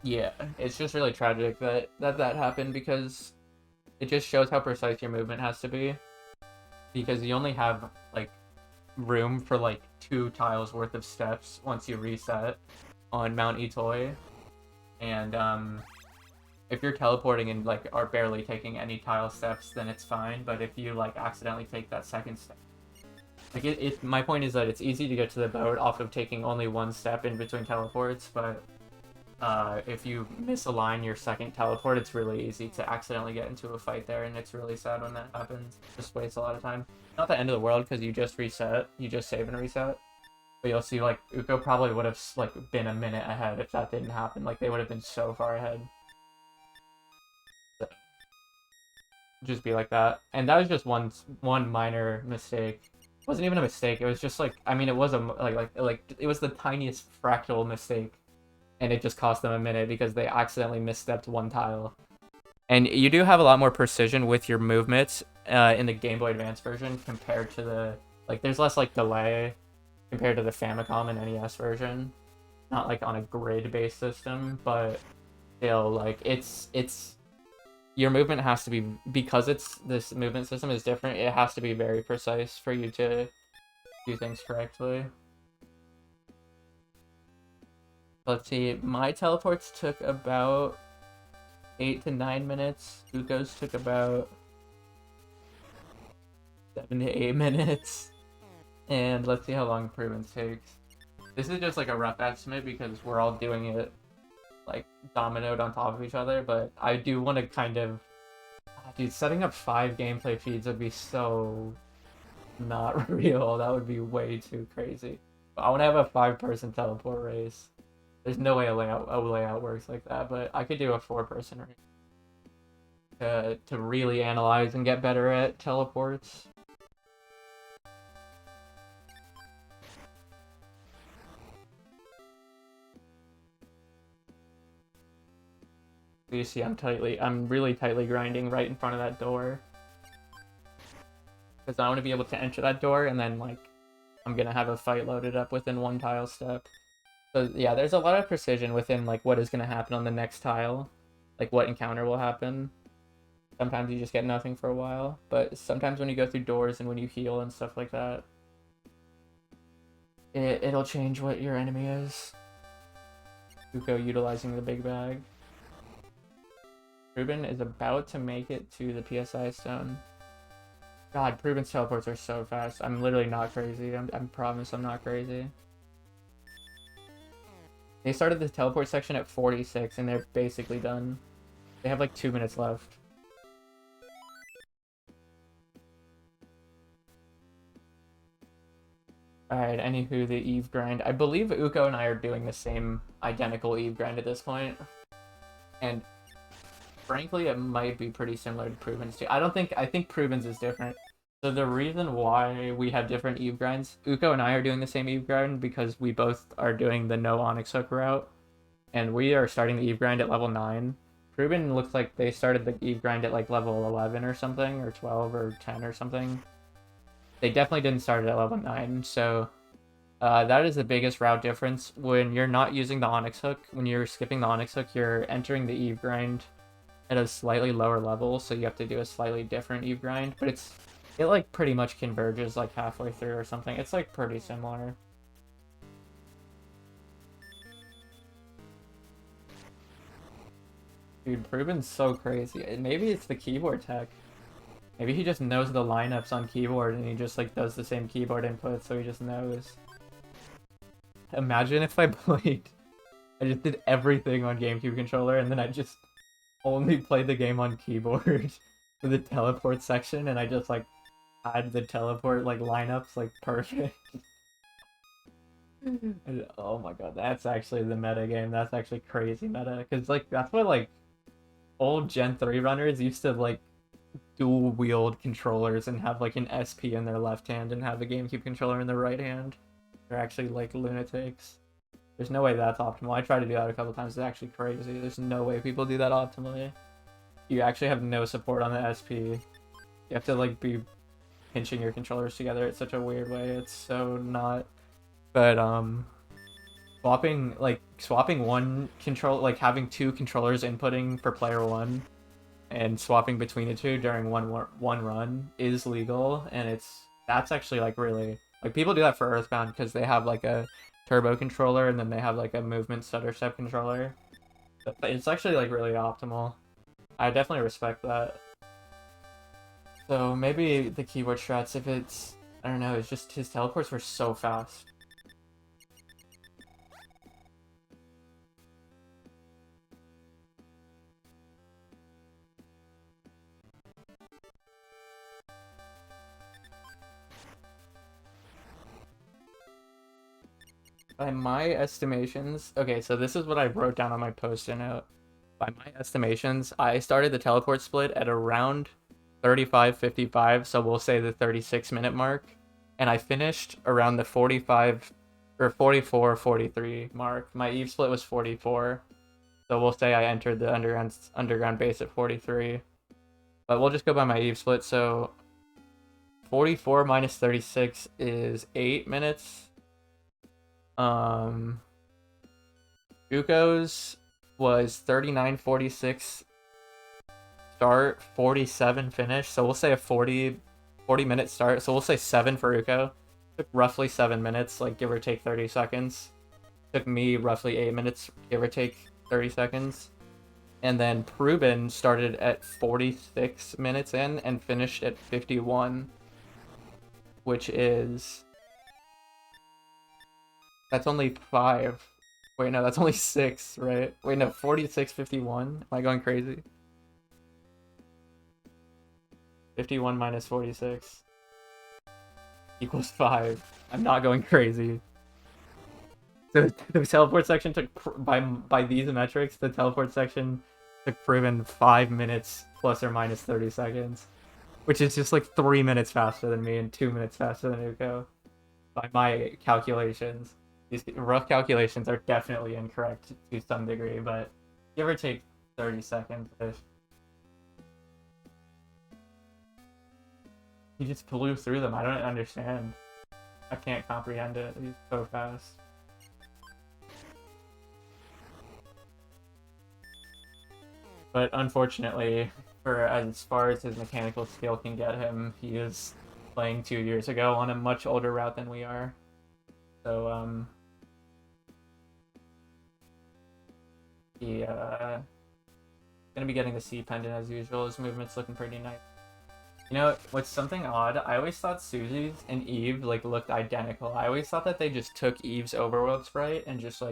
yeah, it's just really tragic that happened because it just shows how precise your movement has to be. Because you only have like room for like 2 tiles worth of steps once you reset on Mount Itoi, and if you're teleporting and like are barely taking any tile steps, then it's fine. But if you like accidentally take that second step, like my point is that it's easy to get to the boat off of taking only 1 step in between teleports, but if you misalign your second teleport, it's really easy to accidentally get into a fight there, and it's really sad when that happens. Just wastes a lot of time. Not the end of the world because you just reset, you just save and reset. But you'll see like Uko probably would have like been a minute ahead if that didn't happen. Like they would have been so far ahead. So, just be like that. And that was just one minor mistake. It wasn't even a mistake. It was just like, I mean, it was a like it was the tiniest fractal mistake. And it just cost them a minute because they accidentally misstepped 1 tile. And you do have a lot more precision with your movements in the Game Boy Advance version compared to the... Like, there's less, like, delay compared to the Famicom and NES version. Not, like, on a grid-based system, but still, like, it's... Your movement has to be... Because this movement system is different, it has to be very precise for you to do things correctly. Let's see, my teleports took about 8 to 9 minutes. Uko's took about 7 to 8 minutes. And let's see how long Proven's takes. This is just like a rough estimate because we're all doing it like dominoed on top of each other, but I do want to kind of... Dude, setting up 5 gameplay feeds would be so not real. That would be way too crazy. I want to have a 5-person teleport race. There's no way a layout works like that, but I could do a 4-person race to really analyze and get better at teleports. You see, I'm really tightly grinding right in front of that door. Because I want to be able to enter that door, and then, like, I'm gonna have a fight loaded up within one tile step. So, yeah, there's a lot of precision within, like, what is gonna happen on the next tile. Like, what encounter will happen. Sometimes you just get nothing for a while, but sometimes when you go through doors and when you heal and stuff like that, it'll change what your enemy is. Uko utilizing the big bag. Ruben is about to make it to the PSI stone. God, Ruben's teleports are so fast. I'm literally not crazy. I promise I'm not crazy. They started the teleport section at 46 and they're basically done. They have like 2 minutes left. Alright, anywho, the Eve grind. I believe Uko and I are doing the same identical Eve grind at this point. And frankly, it might be pretty similar to Proven's too. I think Proven's is different. So the reason why we have different Eve grinds, Uko and I are doing the same Eve grind because we both are doing the no Onyx Hook route. And we are starting the Eve grind at level 9. Proven looks like they started the Eve grind at like level 11 or something, or 12 or 10 or something. They definitely didn't start it at level 9, so that is the biggest route difference. When you're not using the Onyx Hook, when you're skipping the Onyx Hook, you're entering the Eve grind at a slightly lower level, so you have to do a slightly different Eve grind, but it like pretty much converges like halfway through or something. It's like pretty similar. Dude, Proven's so crazy. Maybe it's the keyboard tech. Maybe he just knows the lineups on keyboard and he just like does the same keyboard input, so he just knows. Imagine if I just did everything on GameCube controller and then I just only played the game on keyboard for the teleport section and I just like had the teleport like lineups like perfect. Oh my god, that's actually the meta game. That's actually crazy meta, because like that's what like old Gen 3 runners used to like dual wield controllers and have like an SP in their left hand and have a GameCube controller in their right hand. They're actually like lunatics. There's no way that's optimal. I tried to do that a couple times. It's actually crazy. There's no way people do that optimally. You actually have no support on the SP. You have to like be pinching your controllers together. It's such a weird way. It's so not. But swapping one control, like having two controllers inputting for player one and swapping between the two during one run is legal, and that's actually like really like people do that for Earthbound because they have like a turbo controller and then they have like a movement stutter step controller. But it's actually like really optimal. I definitely respect that. So maybe the keyboard strats, if it's, I don't know, it's just his teleports were so fast. By my estimations, okay, so this is what I wrote down on my post-it note. By my estimations, I started the teleport split at around 35:55, so we'll say the 36-minute mark, and I finished around the 45 or 44:43 mark. My Eve split was 44, so we'll say I entered the underground base at 43. But we'll just go by my Eve split. So 44 minus 36 is 8 minutes. Uko's was 39:46 start, 47 finish. So we'll say a 40-minute start. So we'll say 7 for Uko. Took roughly 7 minutes, like give or take 30 seconds. Took me roughly 8 minutes, give or take 30 seconds. And then Pruben started at 46 minutes in and finished at 51, which is... That's only 5. Wait, no, that's only 6, right? Wait, no, 46:51. Am I going crazy? 51 minus 46 equals 5. I'm not going crazy. So the teleport section took, by these metrics, the teleport section took Proven 5 minutes plus or minus 30 seconds. Which is just like 3 minutes faster than me and 2 minutes faster than Uko. By my calculations. These rough calculations are definitely incorrect to some degree, but give or take 30 seconds if he just flew through them. I don't understand. I can't comprehend it. He's so fast. But unfortunately, for as far as his mechanical skill can get him, he is playing 2 years ago on a much older route than we are. So, he, gonna be getting the C pendant as usual. His movement's looking pretty nice. You know, what's something odd? I always thought Susie's and Eve, like, looked identical. I always thought that they just took Eve's overworld sprite and just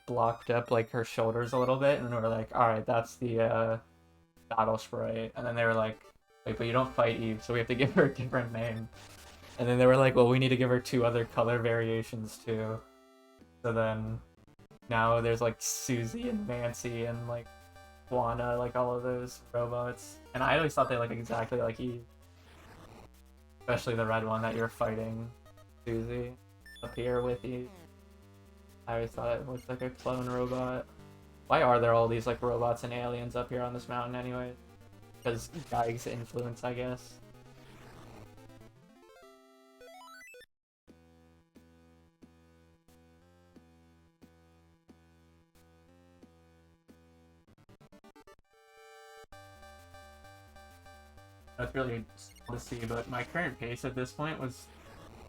blocked up, like, her shoulders a little bit, and then were like, alright, that's the, battle sprite. And then they were like, wait, but you don't fight Eve, so we have to give her a different name. And then they were like, well, we need to give her 2 other color variations, too. So then, now there's, like, Susie and Nancy and, like, Juana, like, all of those robots. And I always thought they looked exactly like Eve. Especially the red one that you're fighting, Susie, up here with Eve. I always thought it looked like a clone robot. Why are there all these, like, robots and aliens up here on this mountain anyway? Because Geige's influence, I guess. That's really cool to see, but my current pace at this point was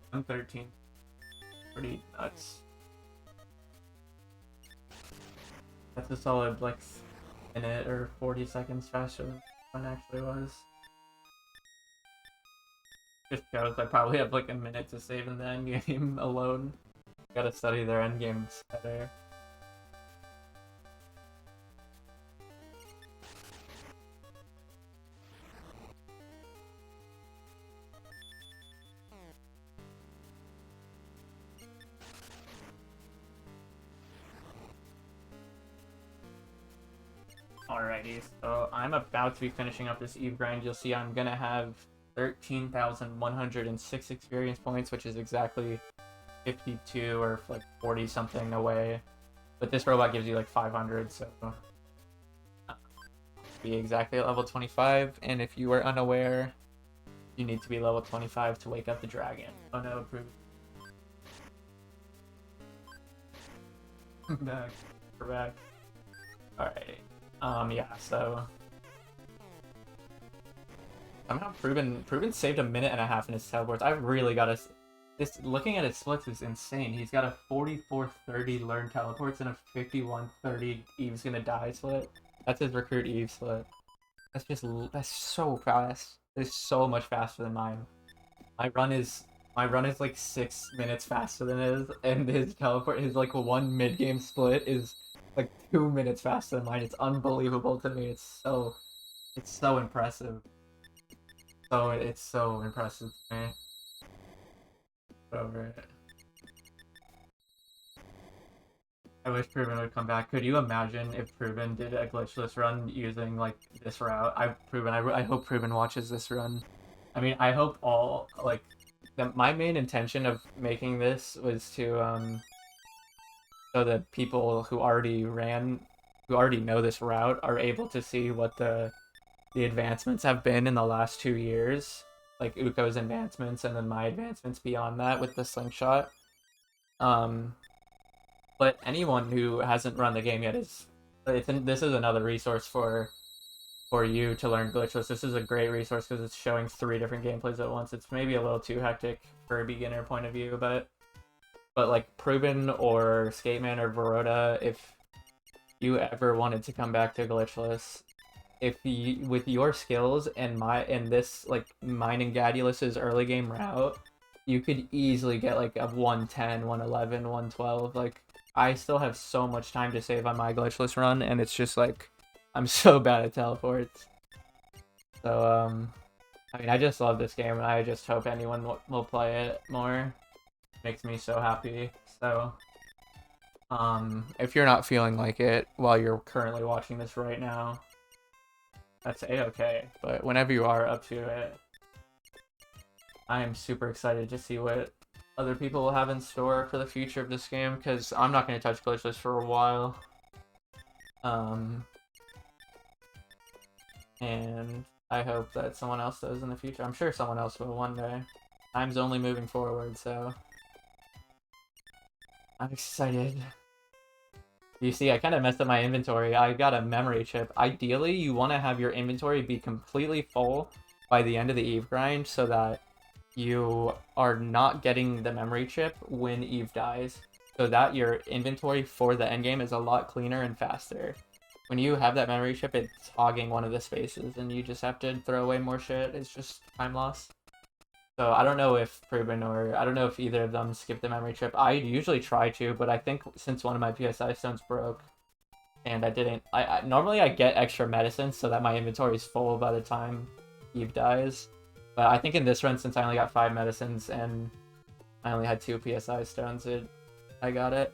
113. Pretty nuts. That's a solid, like, minute or 40 seconds faster than one actually was. Just shows I probably have, like, a minute to save in the endgame alone. Gotta study their endgames better. Alrighty, so I'm about to be finishing up this Eve grind. You'll see I'm gonna have 13,106 experience points, which is exactly 52 or like 40 something away. But this robot gives you like 500, so be exactly at level 25. And if you are unaware, you need to be level 25 to wake up the dragon. Oh no, approved. Back. We're back. Alright. Yeah, so somehow Proven saved a minute and a half in his teleports. I've really got this looking at his splits is insane. He's got a 44-30 learn teleports and a 51-30 Eve's gonna die split. That's his recruit Eve split. That's so fast. It's so much faster than mine. My run is like 6 minutes faster than his, and his like one mid game split is like 2 minutes faster than mine. It's unbelievable to me. It's so impressive. It's so impressive to me. Over it. I wish Proven would come back. Could you imagine if Proven did a glitchless run using like this route? I hope Proven watches this run. I mean, I hope all like my main intention of making this was to so that people who already know this route are able to see what the advancements have been in the last 2 years, like Uko's advancements and then my advancements beyond that with the slingshot. But anyone who hasn't run the game yet this is another resource for you to learn glitchless. This is a great resource because it's showing 3 different gameplays at once. It's maybe a little too hectic for a beginner point of view, but like Proven or Skateman or Verota, if you ever wanted to come back to glitchless, if you with your skills and this like mine and Gadulus's early game route, you could easily get like a 110, 111, 112. Like I still have so much time to save on my glitchless run, and it's just like I'm so bad at teleports. So I mean, I just love this game, and I just hope anyone will play it more. Makes me so happy. So if you're not feeling like it while you're currently watching this right now, that's a-okay. But whenever you are up to it, I am super excited to see what other people will have in store for the future of this game, because I'm not going to touch glitchless for a while. and I hope that someone else does in the future. I'm sure someone else will one day. Time's only moving forward, so I'm excited. You see, I kind of messed up my inventory. I got a memory chip. Ideally, you want to have your inventory be completely full by the end of the Eve grind so that you are not getting the memory chip when Eve dies, so that your inventory for the endgame is a lot cleaner and faster. When you have that memory chip, it's hogging one of the spaces, and you just have to throw away more shit. It's just time loss. So I don't know if Proven or I don't know if either of them skipped the memory chip. I usually try to, but I think since one of my PSI stones broke, and I didn't, I normally I get extra medicine so that my inventory is full by the time Eve dies. But I think in this run, since I only got 5 medicines and I only had 2 PSI stones, I got it.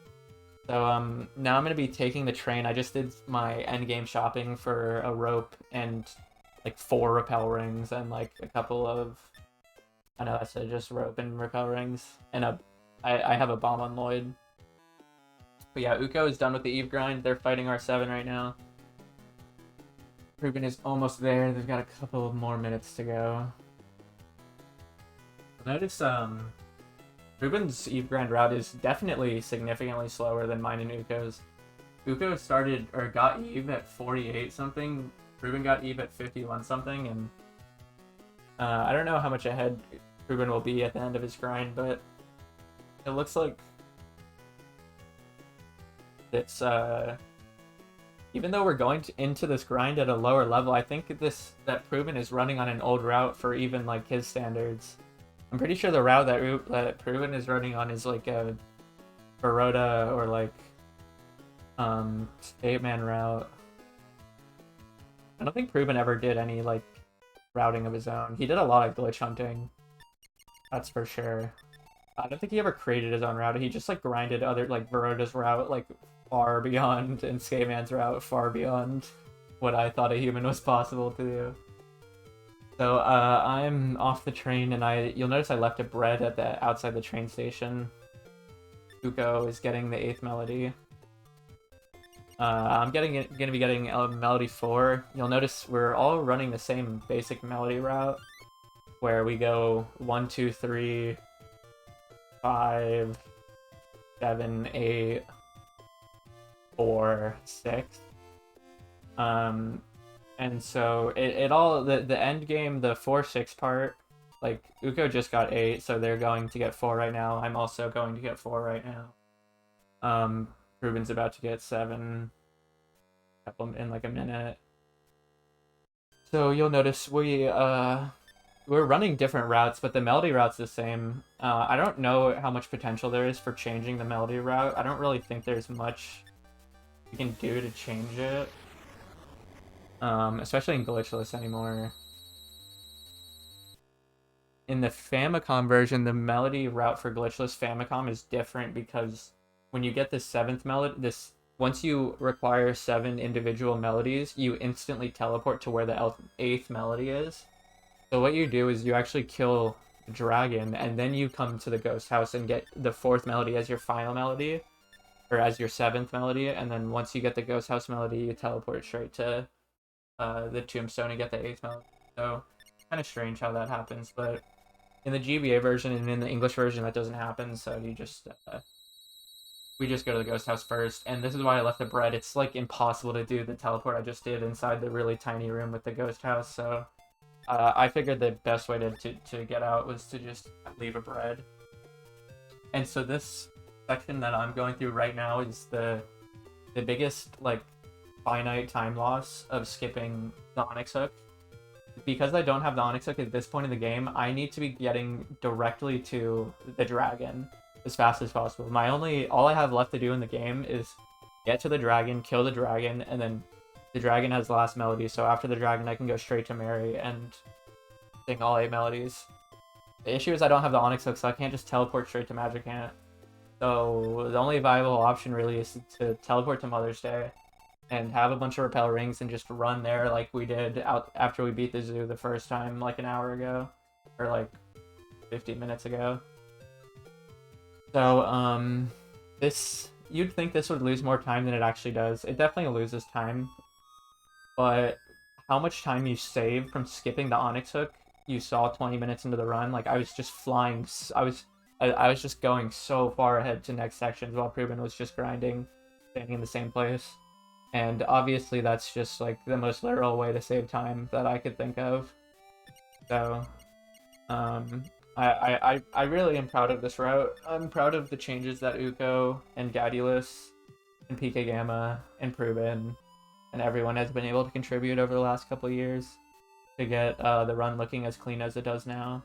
So now I'm gonna be taking the train. I just did my end game shopping for a rope and like 4 repel rings and like a couple of, I know I said just rope and repel rings, and I have a bomb on Lloyd. But yeah, Uko is done with the Eve grind. They're fighting R7 right now. Ruben is almost there. They've got a couple of more minutes to go. Notice Ruben's Eve grind route is definitely significantly slower than mine and Uko's. Uko started or got Eve at 48 something. Ruben got Eve at 51 something, and I don't know how much ahead Ruben will be at the end of his grind, but it looks like it's even though we're going into this grind at a lower level, I think that Proven is running on an old route for even like his standards. I'm pretty sure the route that Proven is running on is like a Baroda or like 8-man route. I don't think Proven ever did any like routing of his own. He did a lot of glitch hunting, that's for sure. I don't think he ever created his own route. He just like grinded other like Baroda's route like far beyond, and Skayman's route far beyond what I thought a human was possible to do. So I'm off the train, and you'll notice I left a bread at the outside the train station. Uko is getting the 8th melody. I'm gonna be getting melody 4. You'll notice we're all running the same basic melody route, where we go 1, 2, 3, 5, 7, 8, 4, 6. And so it all the end game, the 4-6 part, like Uko just got 8, so they're going to get 4 right now. I'm also going to get 4 right now. Ruben's about to get 7 in like a minute. So you'll notice we're running different routes, but the melody route's the same. I don't know how much potential there is for changing the melody route. I don't really think there's much you can do to change it. Especially in Glitchless anymore. In the Famicom version, the melody route for Glitchless Famicom is different because when you get the 7th melody, once you require 7 individual melodies, you instantly teleport to where the 8th melody is. So what you do is you actually kill the dragon, and then you come to the ghost house and get the 4th melody as your final melody, or as your 7th melody, and then once you get the ghost house melody, you teleport straight to the tombstone and get the 8th melody. So kind of strange how that happens, but in the GBA version and in the English version that doesn't happen, so you just we just go to the ghost house first, and this is why I left the bread. It's like impossible to do the teleport I just did inside the really tiny room with the ghost house, so I figured the best way to get out was to just leave a bread. And so this section that I'm going through right now is the biggest like finite time loss of skipping the Onyx Hook. Because I don't have the Onyx Hook at this point in the game, I need to be getting directly to the dragon as fast as possible. All I have left to do in the game is get to the dragon, kill the dragon, and then the dragon has the last melody, so after the dragon I can go straight to Mary and sing all 8 melodies. The issue is I don't have the Onyx Hook, so I can't just teleport straight to Magic Ant. So the only viable option really is to teleport to Mother's Day and have a bunch of repel rings and just run there like we did out after we beat the zoo the first time like an hour ago, or like 15 minutes ago. So you'd think this would lose more time than it actually does. It definitely loses time, but how much time you save from skipping the Onyx hook you saw 20 minutes into the run. Like I was just flying. I was just going so far ahead to next sections while Prubin was just grinding, standing in the same place. And obviously that's just like the most literal way to save time that I could think of. So, um, I really am proud of this route. I'm proud of the changes that Uko and Gadulus and PK Gamma and Prubin and everyone has been able to contribute over the last couple of years to get the run looking as clean as it does now.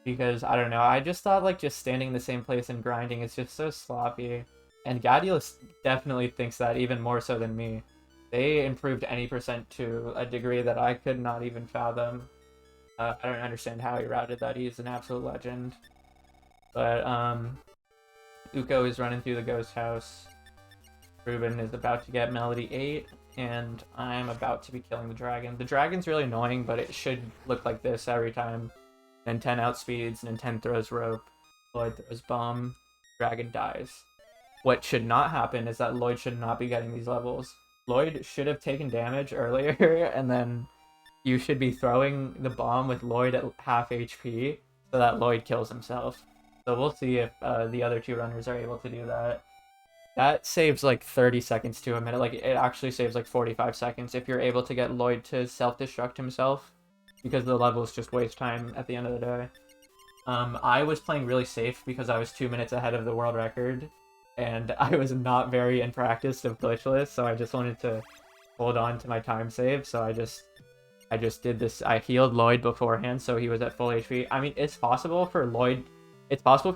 Because, I don't know, I just thought like just standing in the same place and grinding is just so sloppy. And Gadulus definitely thinks that even more so than me. They improved any percent to a degree that I could not even fathom. I don't understand how he routed that. He's an absolute legend. But Uko is running through the ghost house. Ruben is about to get Melody 8, and I'm about to be killing the dragon. The dragon's really annoying, but it should look like this every time. Then 10 outspeeds, and then 10 throws rope. Lloyd throws bomb. Dragon dies. What should not happen is that Lloyd should not be getting these levels. Lloyd should have taken damage earlier, and then you should be throwing the bomb with Lloyd at half HP so that Lloyd kills himself. So we'll see if the other two runners are able to do that. That saves like 30 seconds to a minute. Like, it actually saves like 45 seconds if you're able to get Lloyd to self-destruct himself, because the levels just waste time at the end of the day. I was playing really safe because I was 2 minutes ahead of the world record, and I was not very in practice of Glitchless, so I just wanted to hold on to my time save, so I just did this. I healed Lloyd beforehand, so he was at full HP. I mean, it's possible for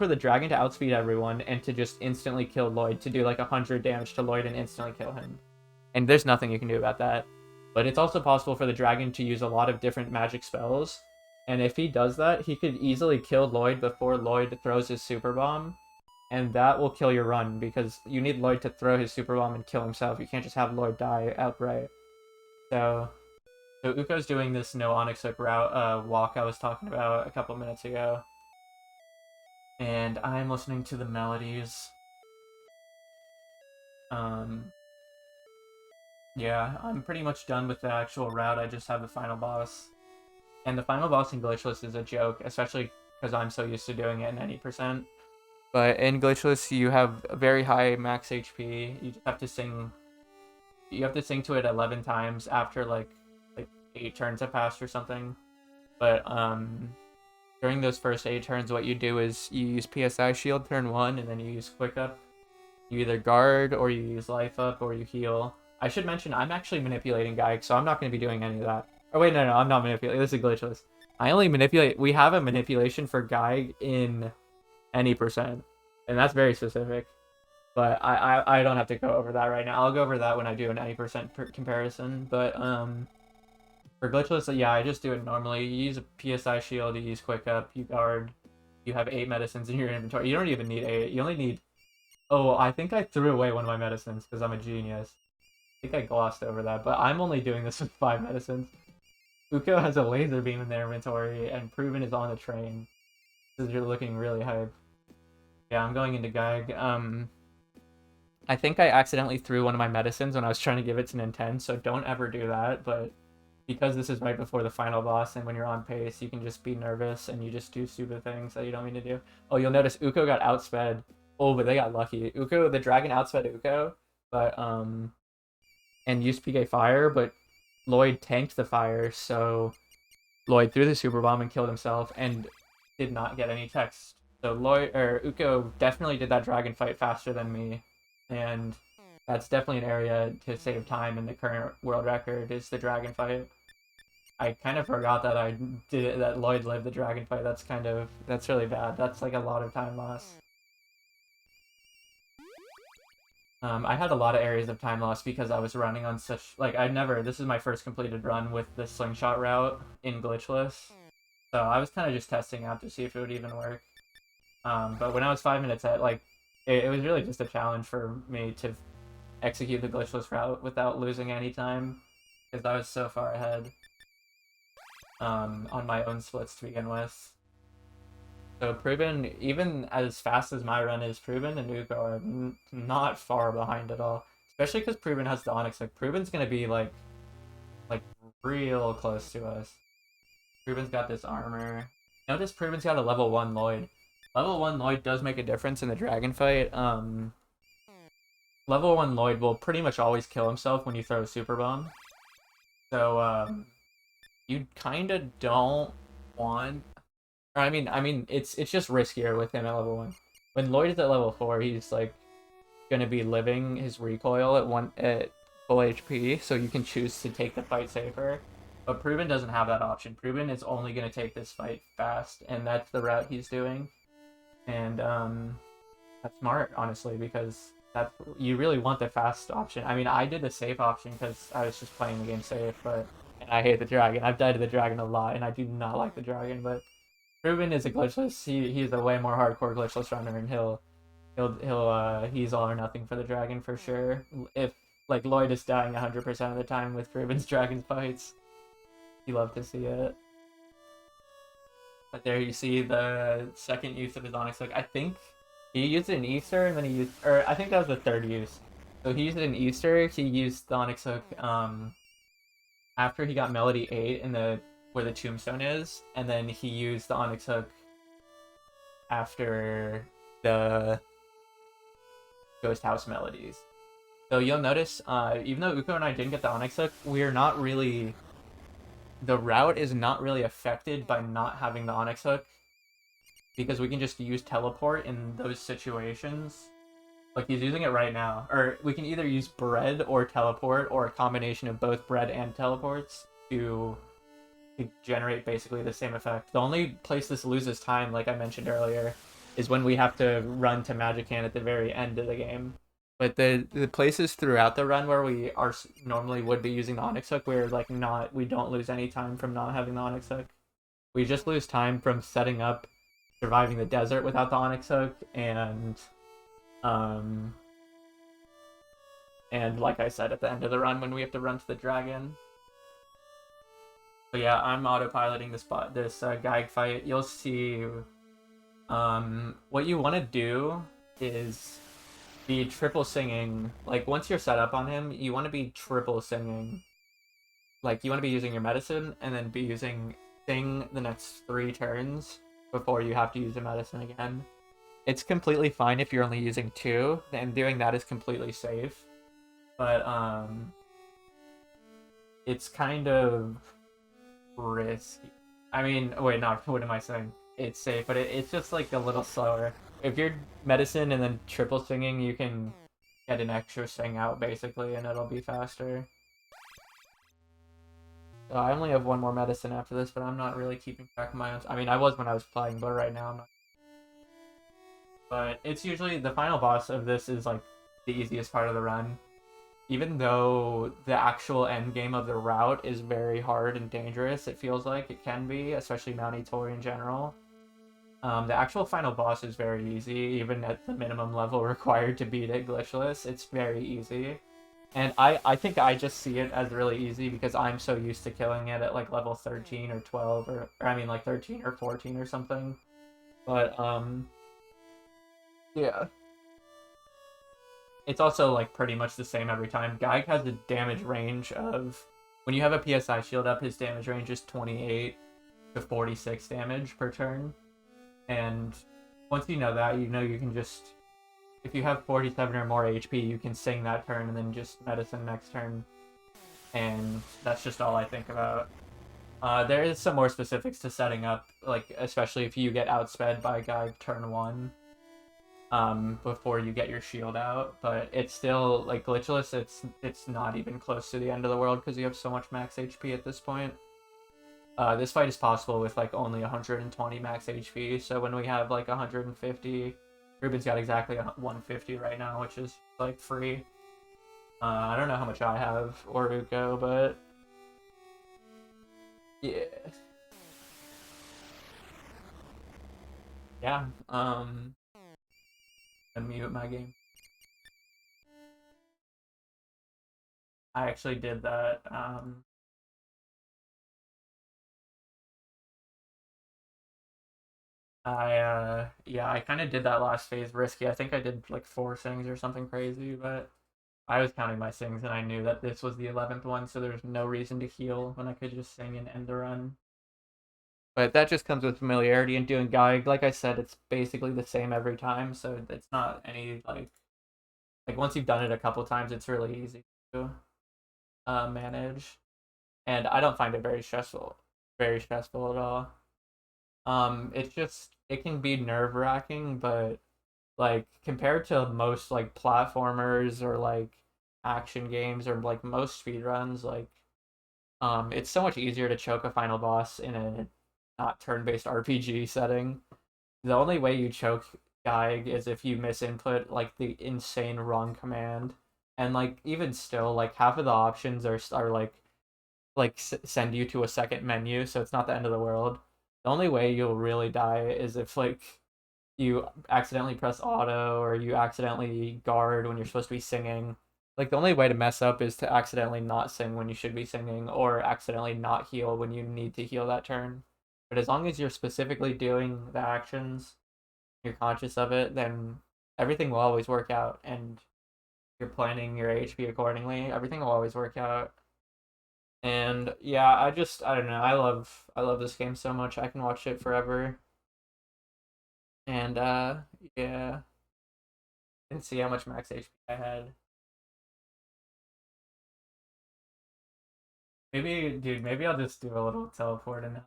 the dragon to outspeed everyone and to just instantly kill Lloyd, to do like 100 damage to Lloyd and instantly kill him. And there's nothing you can do about that. But it's also possible for the dragon to use a lot of different magic spells. And if he does that, he could easily kill Lloyd before Lloyd throws his super bomb. And that will kill your run, because you need Lloyd to throw his super bomb and kill himself. You can't just have Lloyd die outright. So Uko's doing this no Onyx Hook route walk I was talking about a couple minutes ago. And I'm listening to the melodies. Yeah, I'm pretty much done with the actual route. I just have the final boss. And the final boss in Glitchless is a joke, especially because I'm so used to doing it in any percent. But in Glitchless, you have a very high max HP. You just have to sing. You have to sing to it 11 times after like 8 turns have passed or something. But during those first 8 turns, what you do is you use PSI shield turn 1, and then you use quick up. You either guard, or you use life up, or you heal. I should mention, I'm actually manipulating Geic, so I'm not going to be doing any of that. Oh wait, no, I'm not manipulating. This is Glitchless. I only manipulate. We have a manipulation for Geic in any percent, and that's very specific. But I don't have to go over that right now. I'll go over that when I do an any percent comparison. But for Glitchless, yeah, I just do it normally. You use a PSI shield, you use quick up, you guard, you have 8 medicines in your inventory. You don't even need 8. You only need... Oh, I think I threw away one of my medicines because I'm a genius. I think I glossed over that, but I'm only doing this with 5 medicines. Uko has a laser beam in their inventory, and Proven is on the train. This is looking really hype. Yeah, I'm going into Gag. I think I accidentally threw one of my medicines when I was trying to give it to Nintendo, so don't ever do that, but because this is right before the final boss, and when you're on pace, you can just be nervous, and you just do stupid things that you don't mean to do. Oh, you'll notice Uko got outsped. Oh, but they got lucky. Uko, the dragon outsped Uko, but, and used PK Fire, but Lloyd tanked the fire, so Lloyd threw the super bomb and killed himself, and did not get any text. So Uko definitely did that dragon fight faster than me, and that's definitely an area to save time in the current world record, is the dragon fight. I kind of forgot that that Lloyd lived the dragon fight. That's really bad. That's like a lot of time loss. I had a lot of areas of time loss because I was running on such, like, this is my first completed run with the slingshot route in Glitchless. So I was kind of just testing out to see if it would even work. But when I was 5 minutes at, like, it was really just a challenge for me to execute the Glitchless route without losing any time, because I was so far ahead on my own splits to begin with. So Proven, even as fast as my run is, Proven and Uko are not far behind at all. Especially because Proven has the Onyx. Like, Proven's gonna be like real close to us. Ruben's got this armor. Notice Ruben's got a level 1 Lloyd. Level 1 Lloyd does make a difference in the dragon fight. Level 1 Lloyd will pretty much always kill himself when you throw a super bomb. So, you kind of don't want... Or, I mean, it's just riskier with him at level 1. When Lloyd is at level 4, he's, like, gonna be living his recoil at full HP, so you can choose to take the fight safer. But Pruben doesn't have that option. Pruben is only gonna take this fight fast, and that's the route he's doing. And, that's smart, honestly, because you really want the fast option. I mean, I did the safe option because I was just playing the game safe, but and I hate the dragon. I've died to the dragon a lot, and I do not like the dragon. But Ruben is a glitchless. He's a way more hardcore glitchless runner, and he's all or nothing for the dragon for sure. If like Lloyd is dying 100% of the time with Ruben's dragon fights, you love to see it. But there you see the second use of his Onyx Hook. I think he used it in Easter, and then he used, or I think that was the third use. So he used it in Easter. He used the Onyx Hook after he got Melody 8 in the where the tombstone is, and then he used the Onyx Hook after the Ghost House melodies. So you'll notice, even though Uko and I didn't get the Onyx Hook, we're not really... The route is not really affected by not having the Onyx Hook, because we can just use teleport in those situations. Like, he's using it right now. Or we can either use bread or teleport, or a combination of both bread and teleports to generate basically the same effect. The only place this loses time, like I mentioned earlier, is when we have to run to Magic Hand at the very end of the game. But the places throughout the run where we are normally would be using the Onyx Hook, we don't lose any time from not having the Onyx Hook. We just lose time from setting up, surviving the desert without the Onyx Hook, and like I said, at the end of the run when we have to run to the dragon. But yeah, I'm autopiloting this Gag fight. You'll see. What you want to do is be triple singing. Like, once you're set up on him, you want to be triple singing. Like, you want to be using your medicine and then be using sing the next 3 turns before you have to use a medicine again. It's completely fine if you're only using 2, and doing that is completely safe. But, it's kind of risky. I mean, wait, no, what am I saying? It's safe, but it's just like a little slower. If you're medicine and then triple singing, you can get an extra sing out basically, and it'll be faster. So I only have 1 more medicine after this, but I'm not really keeping track of my own. I mean, I was when I was playing, but right now I'm not. But it's usually the final boss of this is like the easiest part of the run. Even though the actual end game of the route is very hard and dangerous, it feels like it can be, especially Mount Itoy in general. The actual final boss is very easy, even at the minimum level required to beat it glitchless. It's very easy. And I think I just see it as really easy because I'm so used to killing it at like level 13 or 12 or I mean like 13 or 14 or something. But yeah. It's also like pretty much the same every time. Geig has a damage range of when you have a PSI shield up, his damage range is 28 to 46 damage per turn. And once you know that, you know you can just, if you have 47 or more HP, you can sing that turn and then just medicine next turn. And that's just all I think about. There is some more specifics to setting up, like especially if you get outsped by Geig turn 1 before you get your shield out, but it's still like glitchless. It's not even close to the end of the world because you have so much max HP at this point. This fight is possible with like only 120 max HP, so when we have like 150, Ruben's got exactly 150 right now, which is like free. I don't know how much I have or Uko, but yeah. Yeah, unmute my game. I actually did that. Yeah, I kind of did that last phase risky. I think I did like 4 things or something crazy, but I was counting my sings and I knew that this was the 11th one, so there's no reason to heal when I could just sing and end the run. But that just comes with familiarity and doing Gaig. Like I said, it's basically the same every time, so it's not any like once you've done it a couple times, it's really easy to manage. And I don't find it very stressful at all. It's just it can be nerve wracking, but like compared to most like platformers or like action games or like most speedruns, like it's so much easier to choke a final boss in a not turn-based RPG setting. The only way you choke Gaig is if you misinput like the insane wrong command, and like even still, like half of the options are like send you to a second menu, so it's not the end of the world. The only way you'll really die is if like you accidentally press auto or you accidentally guard when you're supposed to be singing. Like the only way to mess up is to accidentally not sing when you should be singing or accidentally not heal when you need to heal that turn. But as long as you're specifically doing the actions, you're conscious of it, then everything will always work out and you're planning your HP accordingly. Everything will always work out. And yeah, I don't know. I love this game so much. I can watch it forever. And yeah, didn't see how much max HP I had. Maybe, dude, maybe I'll just do a little teleport and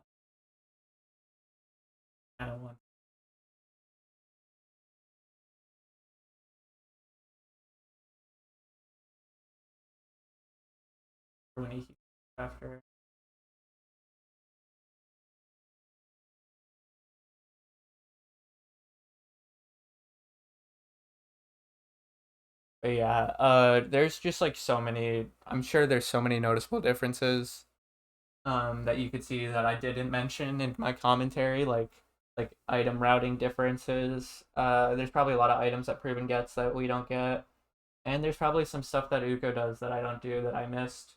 kind of want 20 after. But yeah, there's just like so many. I'm sure there's so many noticeable differences that you could see that I didn't mention in my commentary, like item routing differences. There's probably a lot of items that Proven gets that we don't get, and there's probably some stuff that Uko does that I don't do that I missed.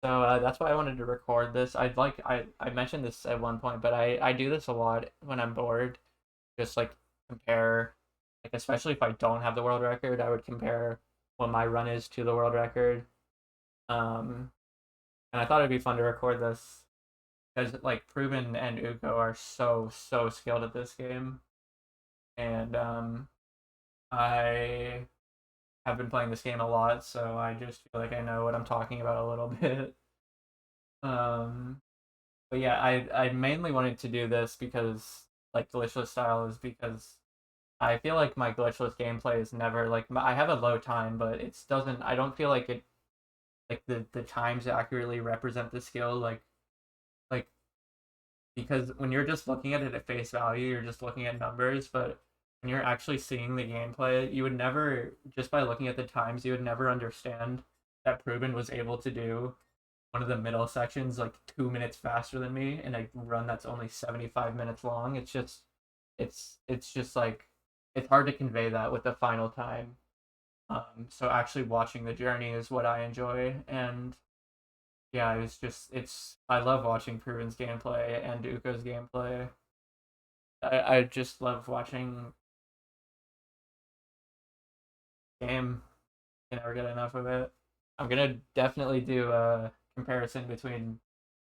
So that's why I wanted to record this. I mentioned this at one point, but I do this a lot when I'm bored. Just like compare, like especially if I don't have the world record, I would compare what my run is to the world record. Um, and I thought it'd be fun to record this because like Proven and Uko are so skilled at this game, and I have been playing this game a lot, so I just feel like I know what I'm talking about a little bit. Um, but yeah, I mainly wanted to do this because like glitchless style is because I feel like my glitchless gameplay is never like I have a low time, but it doesn't. I don't feel like it like the times accurately represent the skill. Like because when you're just looking at it at face value, you're just looking at numbers, but when you're actually seeing the gameplay, you would never just by looking at the times, you would never understand that Proven was able to do one of the middle sections like 2 minutes faster than me in a run that's only 75 minutes long. It's just like it's hard to convey that with the final time. So actually watching the journey is what I enjoy, and yeah, it's I love watching Proven's gameplay and Uko's gameplay. I just love watching game. Can never get enough of it. I'm gonna definitely do a comparison between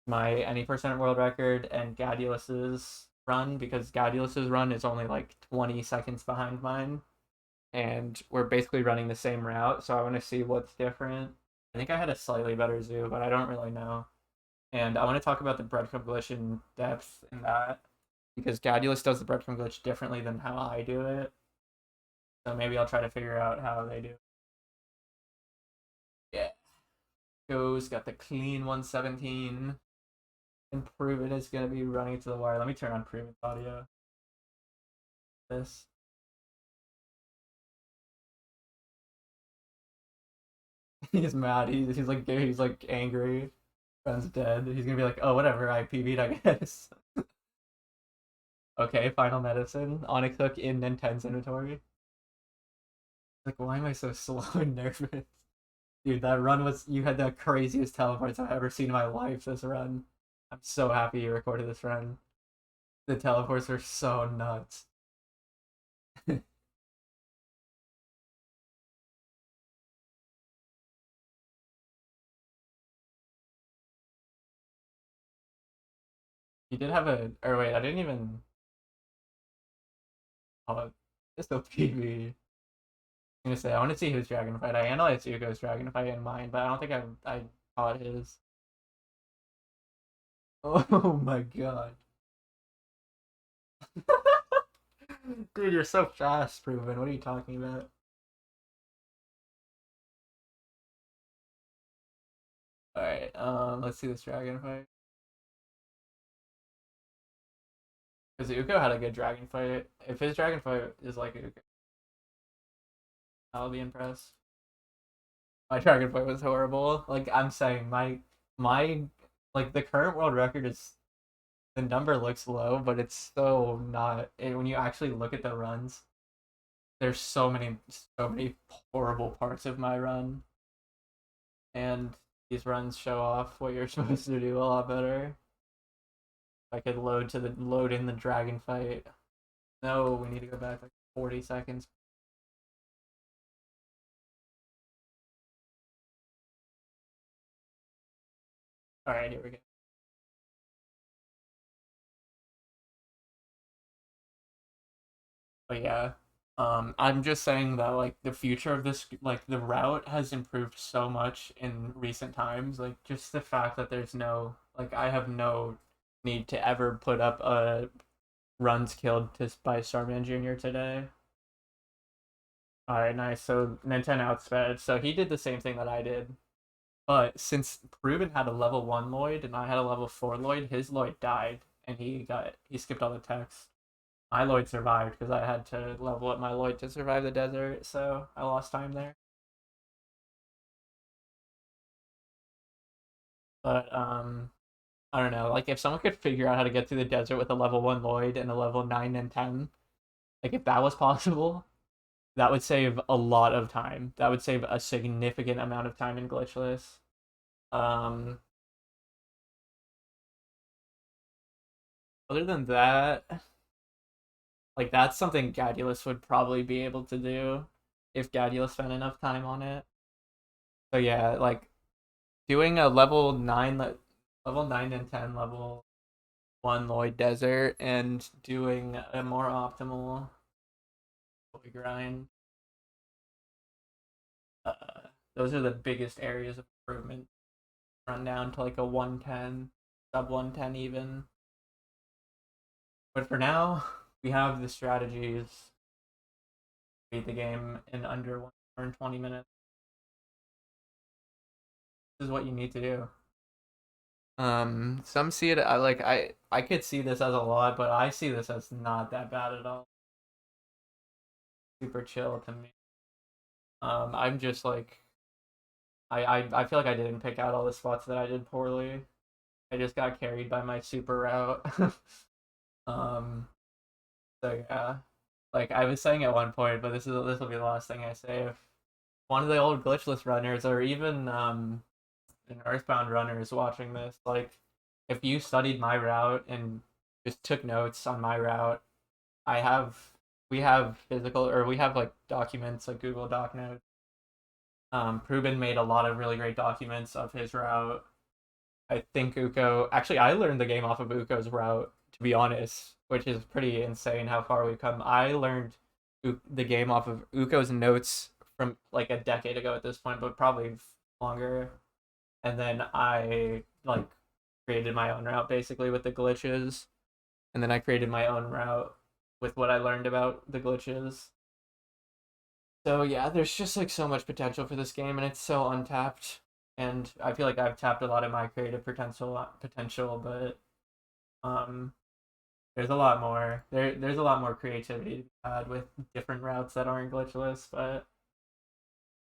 my any percent world record and Gadulus's run because Gadulus's run is only like 20 seconds behind mine, and we're basically running the same route. So I want to see what's different. I think I had a slightly better zoo, but I don't really know. And I want to talk about the breadcrumb glitch in depth in that because Gadulus does the breadcrumb glitch differently than how I do it. So maybe I'll try to figure out how they do. Yeah, goes got the clean 117. And Proven is gonna be running to the wire. Let me turn on Proven's audio. This. He's mad. He's like angry. Friend's dead. He's gonna be like, oh whatever. I PB'd, I guess. Okay, final medicine. Onyx hook in Nintendo's inventory. Like, why am I so slow and nervous? Dude, that run was you had the craziest teleports I've ever seen in my life. This run. I'm so happy you recorded this run. The teleports are so nuts. He did have a. Or wait, I didn't even. Oh, it's still PB. I'm gonna say I want to see his dragon fight. I analyzed Ugo's dragon fight in mine, but I don't think I caught his. Oh my god. Dude, you're so fast, Proven. What are you talking about? Alright, let's see this dragon fight. Because Uko had a good dragon fight. If his dragon fight is like Uko, I'll be impressed. My dragon fight was horrible. Like I'm saying, my like the current world record is the number looks low, but it's so not. When you actually look at the runs, there's so many horrible parts of my run, and these runs show off what you're supposed to do a lot better. I could load in the dragon fight. No, we need to go back like 40 seconds. All right, here we go. But yeah, I'm just saying that like the future of this, like the route has improved so much in recent times. Like just the fact that there's no, like I have no need to ever put up a runs killed to by Starman Jr. today. All right, nice. So Nintendo outsped. So he did the same thing that I did. But since Ruben had a level 1 Lloyd and I had a level 4 Lloyd, his Lloyd died and he skipped all the text. My Lloyd survived because I had to level up my Lloyd to survive the desert, so I lost time there. But I don't know. Like if someone could figure out how to get through the desert with a level 1 Lloyd and a level 9 and 10, like if that was possible, that would save a lot of time. That would save a significant amount of time in glitchless. Um Other than that, like that's something Gadulus would probably be able to do if Gadulus spent enough time on it. So yeah, like doing a level 9 and 10 level 1 Lloyd Desert and doing a more optimal grind. Those are the biggest areas of improvement. Run down to like a 110, sub 110 even. But for now, we have the strategies to beat the game in under 120 minutes. This is what you need to do. Some see it. I could see this as a lot, but I see this as not that bad at all. Super chill to me. I'm just like I feel like I didn't pick out all the spots that I did poorly. I just got carried by my super route. um, so yeah, like I was saying at one point, but this will be the last thing I say. If one of the old glitchless runners, or even an Earthbound runner, is watching this, like if you studied my route and just took notes on my route, I have we have physical or we have like documents like Google Doc notes. Prubin made a lot of really great documents of his route. I think Uko. Actually, I learned the game off of Uko's route, to be honest, which is pretty insane how far we've come. I learned the game off of Uko's notes from like a decade ago at this point, but probably longer. And then I like created my own route basically with the glitches, and then I created my own route with what I learned about the glitches. So yeah, there's just like so much potential for this game, and it's so untapped. And I feel like I've tapped a lot of my creative potential, but um, there's a lot more. There's a lot more creativity to be had with different routes that aren't glitchless. But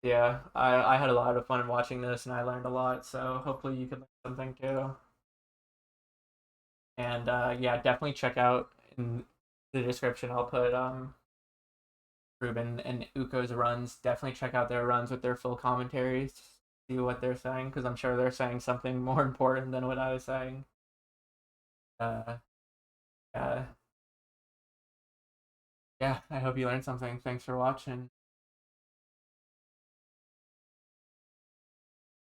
yeah, I had a lot of fun watching this, and I learned a lot. So hopefully you could learn something too. And yeah, definitely check out in the description. I'll put Ruben and Uko's runs. Definitely check out their runs with their full commentaries. See what they're saying because I'm sure they're saying something more important than what I was saying. Uh, yeah, yeah. I hope you learned something. Thanks for watching.